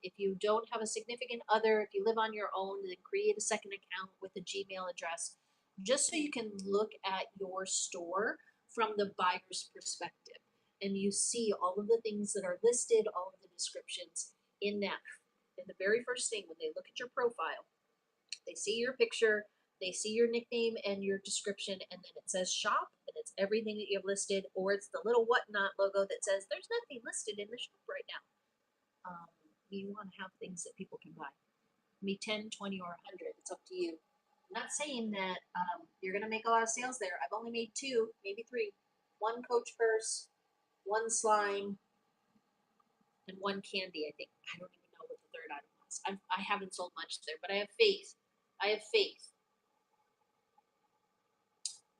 if you don't have a significant other, if you live on your own, then create a second account with a Gmail address, just so you can look at your store from the buyer's perspective. And you see all of the things that are listed, all of the descriptions in that. And the very first thing when they look at your profile, they see your picture, they see your nickname and your description, and then it says shop, and it's everything that you have listed, or it's the little Whatnot logo that says there's nothing listed in the shop right now. You want to have things that people can buy. Maybe 10, 20, or 100. It's up to you. I'm not saying that you're going to make a lot of sales there. I've only made 2, maybe 3. 1 Coach purse, 1 slime, and 1 candy, I think. I don't even know what the third item was. I haven't sold much there, but I have faith. I have faith.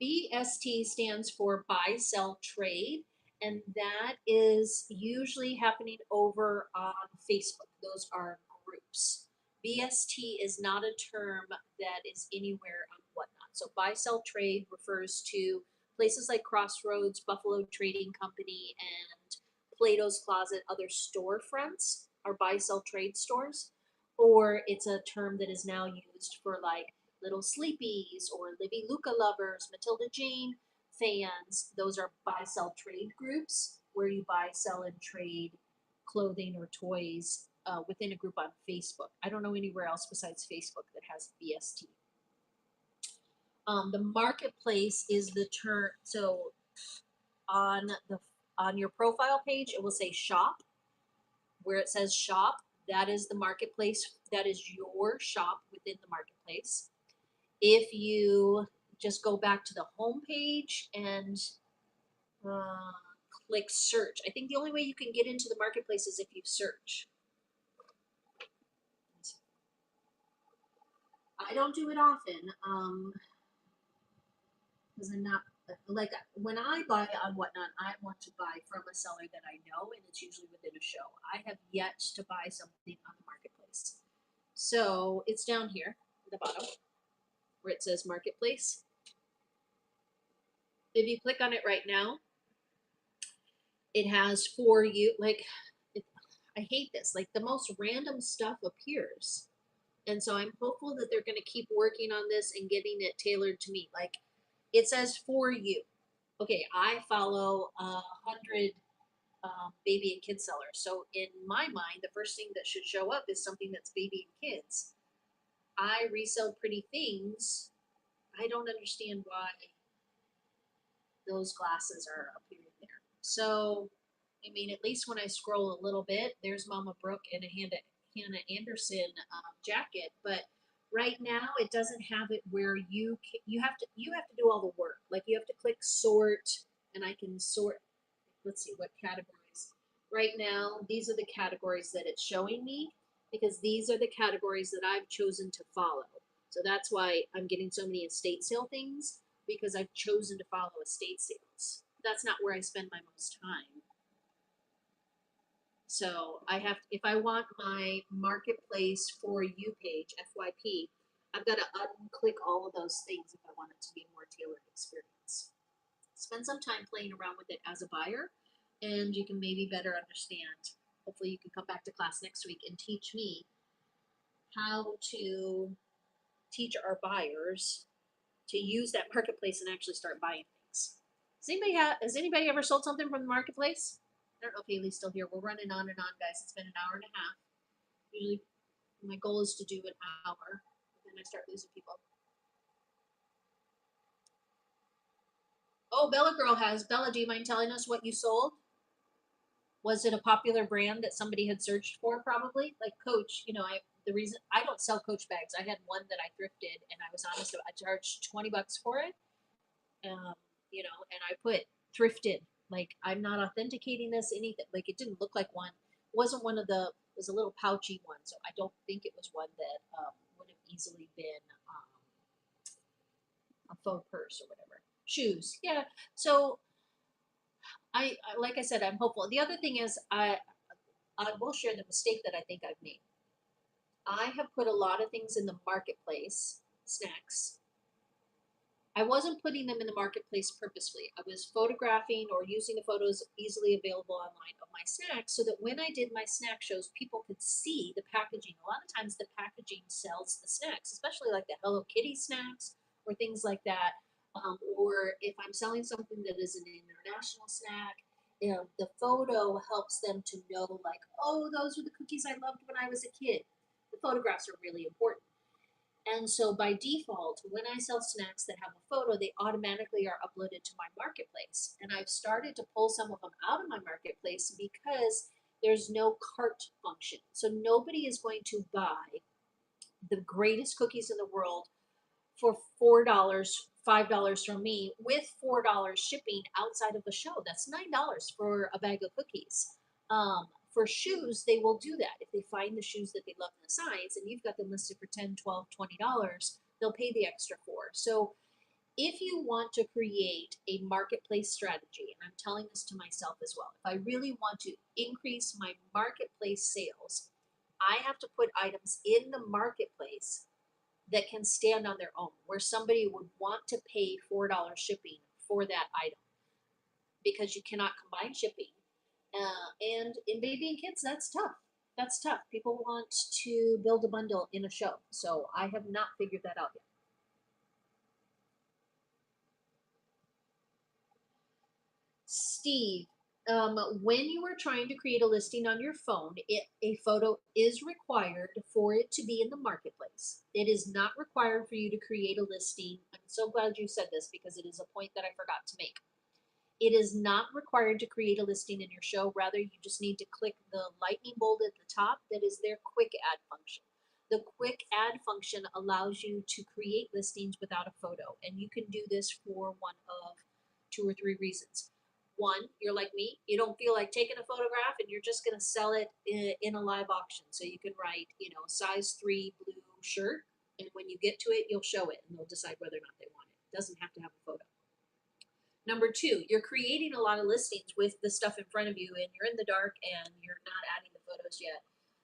BST stands for buy, sell, trade, and that is usually happening over on Facebook. Those are groups. BST is not a term that is anywhere on Whatnot. So buy, sell, trade refers to places like Crossroads, Buffalo Trading Company, and Plato's Closet, other storefronts are buy, sell, trade stores. Or it's a term that is now used for like Little Sleepies or Libby Luca lovers, Matilda Jane fans. Those are buy, sell, trade groups where you buy, sell, and trade clothing or toys within a group on Facebook. I don't know anywhere else besides Facebook that has BST. The marketplace is the term. So on your profile page, it will say shop. Where it says shop, that is the marketplace. That is your shop within the marketplace. If you just go back to the home page and click search, I think the only way you can get into the marketplace is if you search. I don't do it often because I'm not like when I buy on Whatnot, I want to buy from a seller that I know, and it's usually within a show. I have yet to buy something on the marketplace. So it's down here at the bottom where it says marketplace. If you click on it right now, it has for you, like, it, I hate this, like the most random stuff appears. And so I'm hopeful that they're going to keep working on this and getting it tailored to me. Like it says for you. Okay, I follow 100 baby and kid sellers. So in my mind, the first thing that should show up is something that's baby and kids. I resell pretty things. I don't understand why those glasses are appearing there. So, I mean, at least when I scroll a little bit, there's Mama Brooke in a Hannah Anderson jacket, but right now it doesn't have it where you have to do all the work. Like you have to click sort, and I can sort. Let's see what categories. Right now, these are the categories that it's showing me because these are the categories that I've chosen to follow. So that's why I'm getting so many estate sale things because I've chosen to follow estate sales. That's not where I spend my most time. So I have, if I want my marketplace for you page, FYP, I've got to unclick all of those things if I want it to be a more tailored experience. Spend some time playing around with it as a buyer, and you can maybe better understand. Hopefully, you can come back to class next week and teach me how to teach our buyers to use that marketplace and actually start buying things. Has anybody ever sold something from the marketplace? I don't know if Haley's still here. We're running on and on, guys. It's been an hour and a half. Usually, my goal is to do an hour, but then I start losing people. Oh, Bella Girl has. Bella, do you mind telling us what you sold? Was it a popular brand that somebody had searched for? Probably like Coach. You know, the reason I don't sell Coach bags. I had one that I thrifted, and I was honest. I charged $20 for it. Um, you know, and I put thrifted. Like I'm not authenticating this anything. Like it didn't look like one. It wasn't one of the. It was a little pouchy one, so I don't think it was one that would have easily been a faux purse or whatever. Shoes, yeah. So like I said, I'm hopeful. The other thing is I will share the mistake that I think I've made. I have put a lot of things in the marketplace, snacks. I wasn't putting them in the marketplace purposefully. I was photographing or using the photos easily available online of my snacks so that when I did my snack shows, people could see the packaging. A lot of times the packaging sells the snacks, especially like the Hello Kitty snacks or things like that. Or if I'm selling something that is an international snack, the photo helps them to know, like, oh, those were the cookies I loved when I was a kid. The photographs are really important. And so by default, when I sell snacks that have a photo, they automatically are uploaded to my marketplace. And I've started to pull some of them out of my marketplace because there's no cart function. So nobody is going to buy the greatest cookies in the world for $4, $5 from me with $4 shipping outside of the show. That's $9 for a bag of cookies. For shoes, they will do that. If they find the shoes that they love in the size and you've got them listed for $10, $12, $20, they'll pay the extra for. So if you want to create a marketplace strategy, and I'm telling this to myself as well, if I really want to increase my marketplace sales, I have to put items in the marketplace that can stand on their own, where somebody would want to pay $4 shipping for that item because you cannot combine shipping. And in baby and kids, that's tough. That's tough. People want to build a bundle in a show. So I have not figured that out yet. Steve, when you are trying to create a listing on your phone, a photo is required for it to be in the marketplace. It is not required for you to create a listing. I'm so glad you said this because it is a point that I forgot to make. It is not required to create a listing in your show. Rather, you just need to click the lightning bolt at the top that is their quick add function. The quick add function allows you to create listings without a photo, and you can do this for one of two or three reasons. One, you're like me, you don't feel like taking a photograph and you're just going to sell it in a live auction. So you can write, size 3 blue shirt, and when you get to it, you'll show it and they'll decide whether or not they want it. It doesn't have to have a photo. Number two, you're creating a lot of listings with the stuff in front of you and you're in the dark and you're not adding the photos yet.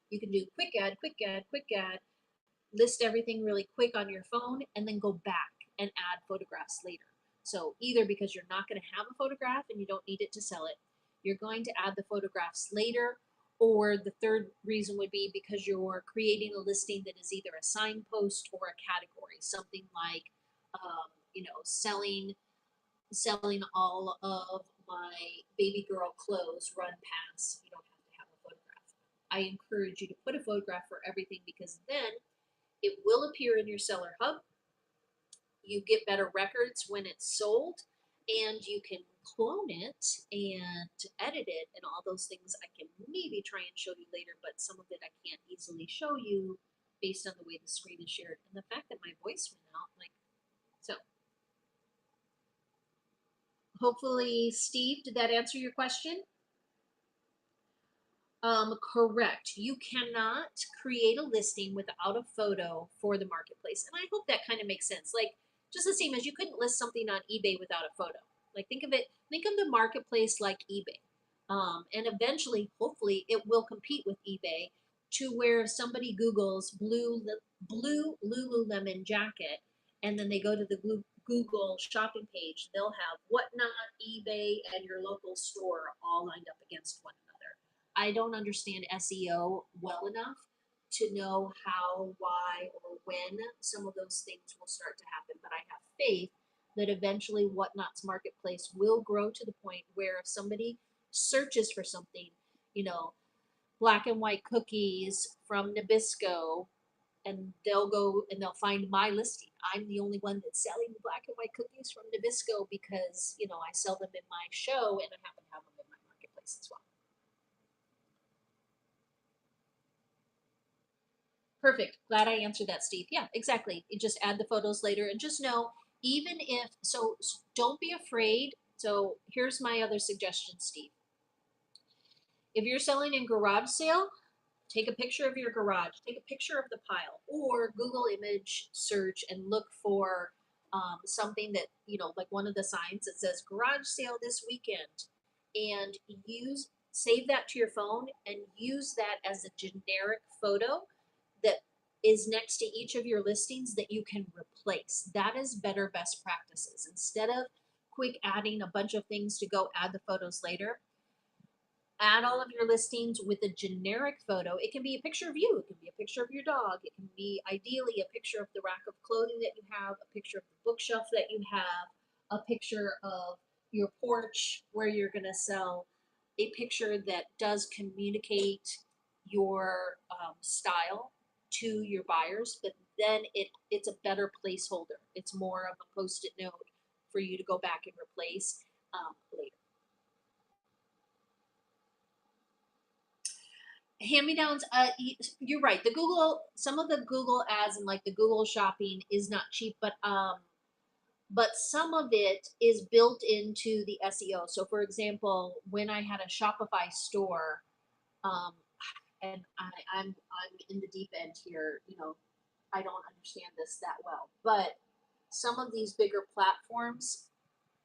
You can do quick add, quick add, quick add, list everything really quick on your phone, and then go back and add photographs later. So either because you're not going to have a photograph and you don't need it to sell it, you're going to add the photographs later, or the third reason would be because you're creating a listing that is either a signpost or a category, something like, selling all of my baby girl clothes run past. You don't have to have a photograph. I encourage you to put a photograph for everything because then it will appear in your seller hub. You get better records when it's sold, and you can clone it and edit it and all those things. I can maybe try and show you later, but some of it I can't easily show you based on the way the screen is shared and the fact that my voice went out. So hopefully, Steve, did that answer your question? Correct. You cannot create a listing without a photo for the marketplace. And I hope that kind of makes sense. Like, just the same as you couldn't list something on eBay without a photo. Like, think of the marketplace like eBay. And eventually, hopefully, it will compete with eBay to where if somebody Googles blue Lululemon jacket, and then they go to the Google shopping page, they'll have Whatnot, eBay, and your local store all lined up against one another. I don't understand SEO well enough to know how, why, or when some of those things will start to happen, but I have faith that eventually Whatnot's marketplace will grow to the point where if somebody searches for something, you know, black and white cookies from Nabisco, and they'll go and they'll find my listing. I'm the only one that's selling the black and white cookies from Nabisco because, I sell them in my show and I happen to have them in my marketplace as well. Perfect. Glad I answered that, Steve. Yeah, exactly. You just add the photos later and just know, even if, so don't be afraid. So here's my other suggestion, Steve. If you're selling in garage sale, take a picture of your garage, take a picture of the pile, or Google image search and look for something that, like one of the signs that says garage sale this weekend, and save that to your phone and use that as a generic photo that is next to each of your listings that you can replace. That is better best practices. Instead of quick adding a bunch of things to go add the photos later, add all of your listings with a generic photo. It can be a picture of you, it can be a picture of your dog, it can be ideally a picture of the rack of clothing that you have, a picture of the bookshelf that you have, a picture of your porch where you're going to sell, a picture that does communicate your style to your buyers, but then it's a better placeholder. It's more of a post-it note for you to go back and replace later. Hand-me-downs, you're right. Some of the Google ads and like the Google shopping is not cheap, but some of it is built into the SEO. So for example, when I had a Shopify store, um, and I'm in the deep end here, I don't understand this that well, but some of these bigger platforms,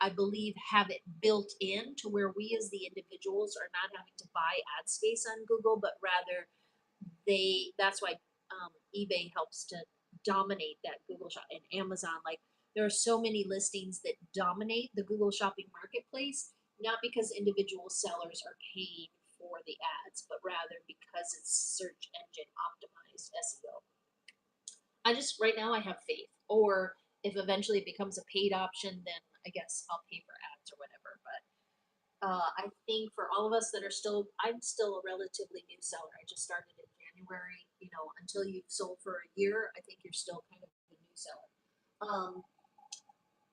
I believe, have it built in to where we as the individuals are not having to buy ad space on Google, but rather that's why eBay helps to dominate that Google shop, and Amazon. Like, there are so many listings that dominate the Google shopping marketplace, not because individual sellers are paying for the ads, but rather because it's search engine optimized SEO. Right now I have faith. Or if eventually it becomes a paid option, then I guess I'll pay for ads or whatever. But I think for all of us that I'm still a relatively new seller. I just started in January. Until you've sold for a year, I think you're still kind of a new seller.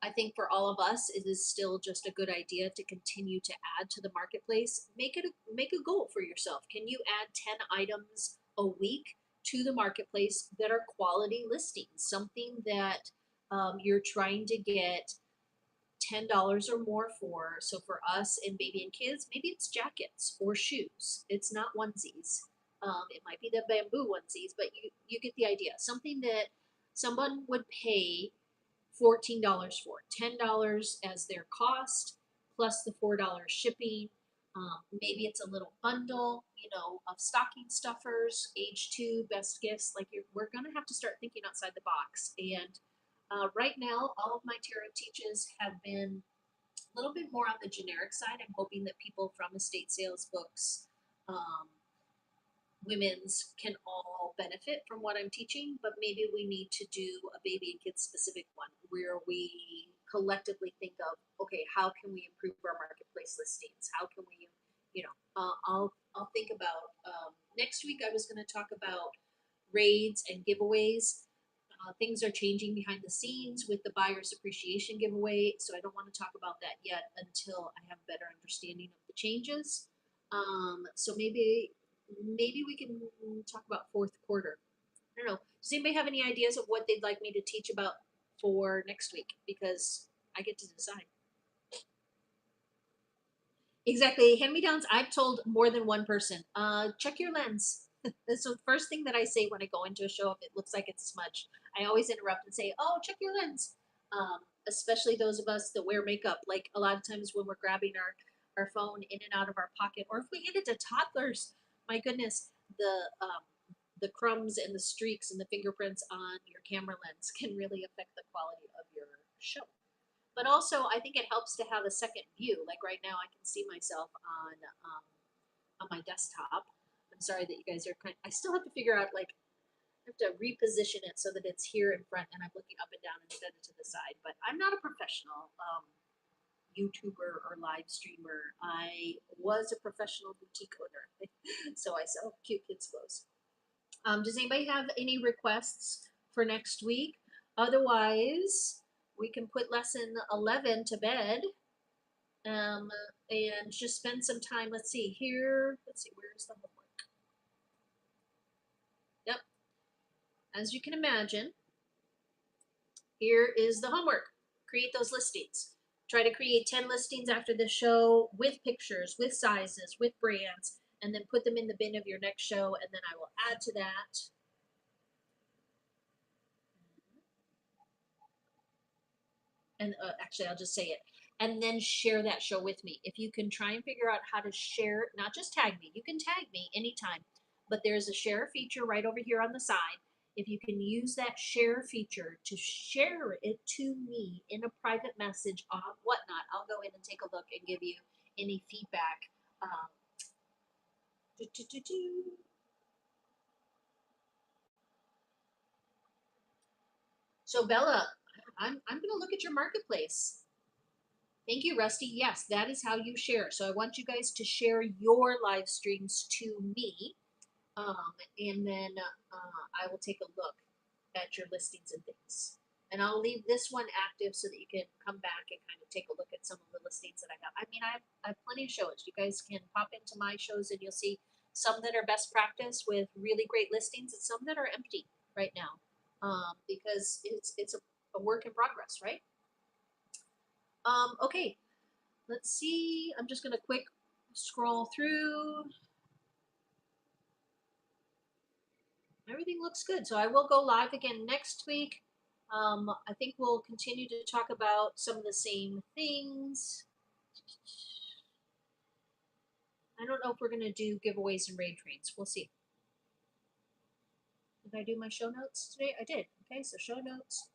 I think for all of us, it is still just a good idea to continue to add to the marketplace. Make a goal for yourself. Can you add 10 items a week to the marketplace that are quality listings? Something that you're trying to get $10 or more for. So for us in baby and kids, maybe it's jackets or shoes. It's not onesies. It might be the bamboo onesies, but you get the idea. Something that someone would pay $14 for, $10 as their cost, plus the $4 shipping. Maybe it's a little bundle, of stocking stuffers, age 2, best gifts. Like we're gonna have to start thinking outside the box. And right now, all of my tarot teaches have been a little bit more on the generic side. I'm hoping that people from estate sales books, um, women's can all benefit from what I'm teaching, but maybe we need to do a baby and kids specific one where we collectively think of, okay, how can we improve our marketplace listings? How can we, I'll think about, next week I was going to talk about raids and giveaways. Things are changing behind the scenes with the buyer's appreciation giveaway, so I don't want to talk about that yet until I have a better understanding of the changes. So maybe we can talk about fourth quarter. I don't know. Does anybody have any ideas of what they'd like me to teach about for next week? Because I get to decide. Exactly. Hand me downs. I've told more than one person. Check your lens. That's the first thing that I say when I go into a show. If it looks like it's smudged, I always interrupt and say, "Oh, check your lens." Especially those of us that wear makeup. Like a lot of times when we're grabbing our phone in and out of our pocket, or if we get into toddlers, my goodness, the crumbs and the streaks and the fingerprints on your camera lens can really affect the quality of your show. But also, I think it helps to have a second view. Like right now, I can see myself on my desktop. I'm sorry that you guys are I still have to figure out, like, I have to reposition it so that it's here in front and I'm looking up and down instead of to the side. But I'm not a professional YouTuber or live streamer. I was a professional boutique owner, so I sell cute kids clothes. Does anybody have any requests for next week? Otherwise, we can put lesson 11 to bed, and just spend some time. Let's see here. Let's see, where's the homework? Yep. As you can imagine, here is the homework. Create those listings. Try to create 10 listings after the show with pictures, with sizes, with brands, and then put them in the bin of your next show, and then I will add to that. And actually, I'll just say it. And then share that show with me. If you can try and figure out how to share, not just tag me, you can tag me anytime, but there's a share feature right over here on the side. If you can use that share feature to share it to me in a private message on Whatnot, I'll go in and take a look and give you any feedback. Do, do, do, do. So Bella, I'm going to look at your marketplace. Thank you, Rusty. Yes, that is how you share. So I want you guys to share your live streams to me, and then I will take a look at your listings and things. And I'll leave this one active so that you can come back and kind of take a look at some of the listings that I have. I mean, I have plenty of shows. You guys can pop into my shows and you'll see some that are best practice with really great listings and some that are empty right now, because it's a work in progress, right? Okay, let's see. I'm just going to quick scroll through. Everything looks good. So I will go live again next week. I think we'll continue to talk about some of the same things. I don't know if we're going to do giveaways and raid trains. We'll see. Did I do my show notes today? I did. Okay, so show notes.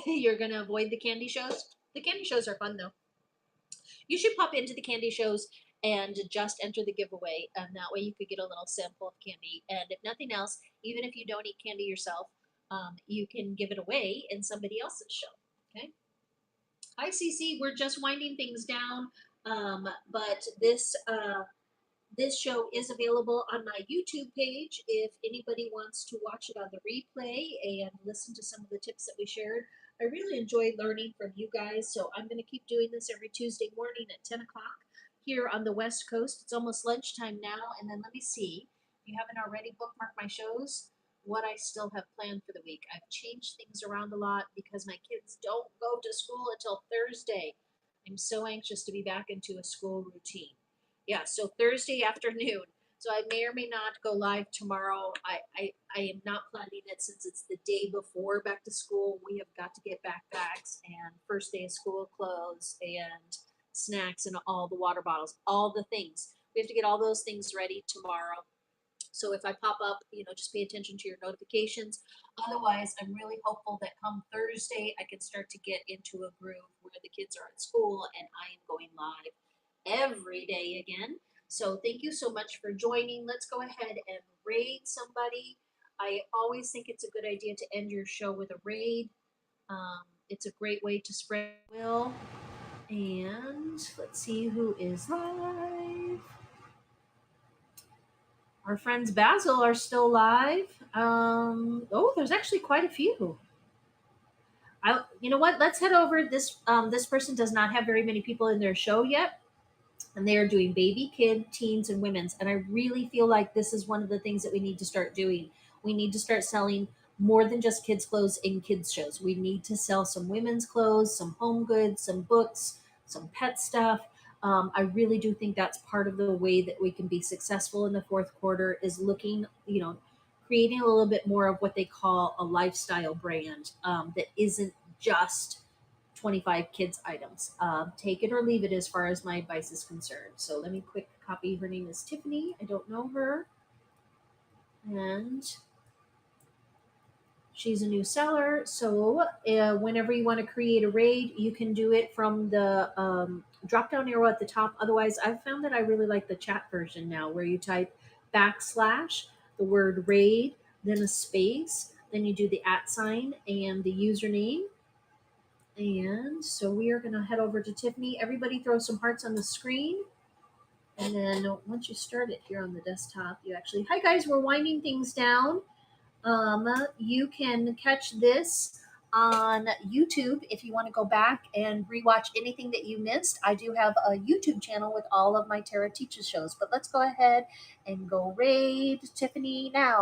You're going to avoid the candy shows? The candy shows are fun, though. You should pop into the candy shows and just enter the giveaway, and that way you could get a little sample of candy. And if nothing else, even if you don't eat candy yourself, you can give it away in somebody else's show. Okay. Hi, CC. We're just winding things down, but this show is available on my YouTube page if anybody wants to watch it on the replay and listen to some of the tips that we shared. I really enjoy learning from you guys, so I'm going to keep doing this every Tuesday morning at 10 o'clock here on the West Coast. It's almost lunchtime now, and then let me see. If you haven't already bookmarked my shows, what I still have planned for the week. I've changed things around a lot because my kids don't go to school until Thursday. I'm so anxious to be back into a school routine. Yeah, so Thursday afternoon. So I may or may not go live tomorrow. I am not planning it since it's the day before back to school. We have got to get backpacks and first day of school clothes and snacks and all the water bottles, all the things. We have to get all those things ready tomorrow. So if I pop up, just pay attention to your notifications. Otherwise, I'm really hopeful that come Thursday, I can start to get into a groove where the kids are at school and I am going live every day again. So thank you so much for joining. Let's go ahead and raid somebody. I always think it's a good idea to end your show with a raid. It's a great way to spread will. And let's see who is live. Our friends Basil are still live. There's actually quite a few. You know what? Let's head over. This person does not have very many people in their show yet, and they are doing baby, kid, teens, and women's. And I really feel like this is one of the things that we need to start doing. We need to start selling more than just kids' clothes in kids' shows. We need to sell some women's clothes, some home goods, some books, some pet stuff. I really do think that's part of the way that we can be successful in the fourth quarter is looking, creating a little bit more of what they call a lifestyle brand that isn't just 25 kids items. Take it or leave it as far as my advice is concerned. So let me quick copy. Her name is Tiffany. I don't know her. And she's a new seller. So whenever you want to create a raid, you can do it from the drop down arrow at the top. Otherwise, I've found that I really like the chat version now where you type backslash, the word raid, then a space, then you do the @ sign and the username. And so we are going to head over to Tiffany. Everybody throw some hearts on the screen. And then once you start it here on the desktop, you actually, hi guys, we're winding things down. You can catch this on YouTube if you want to go back and rewatch anything that you missed. I do have a YouTube channel with all of my Tara Teaches shows, but let's go ahead and go raid Tiffany now.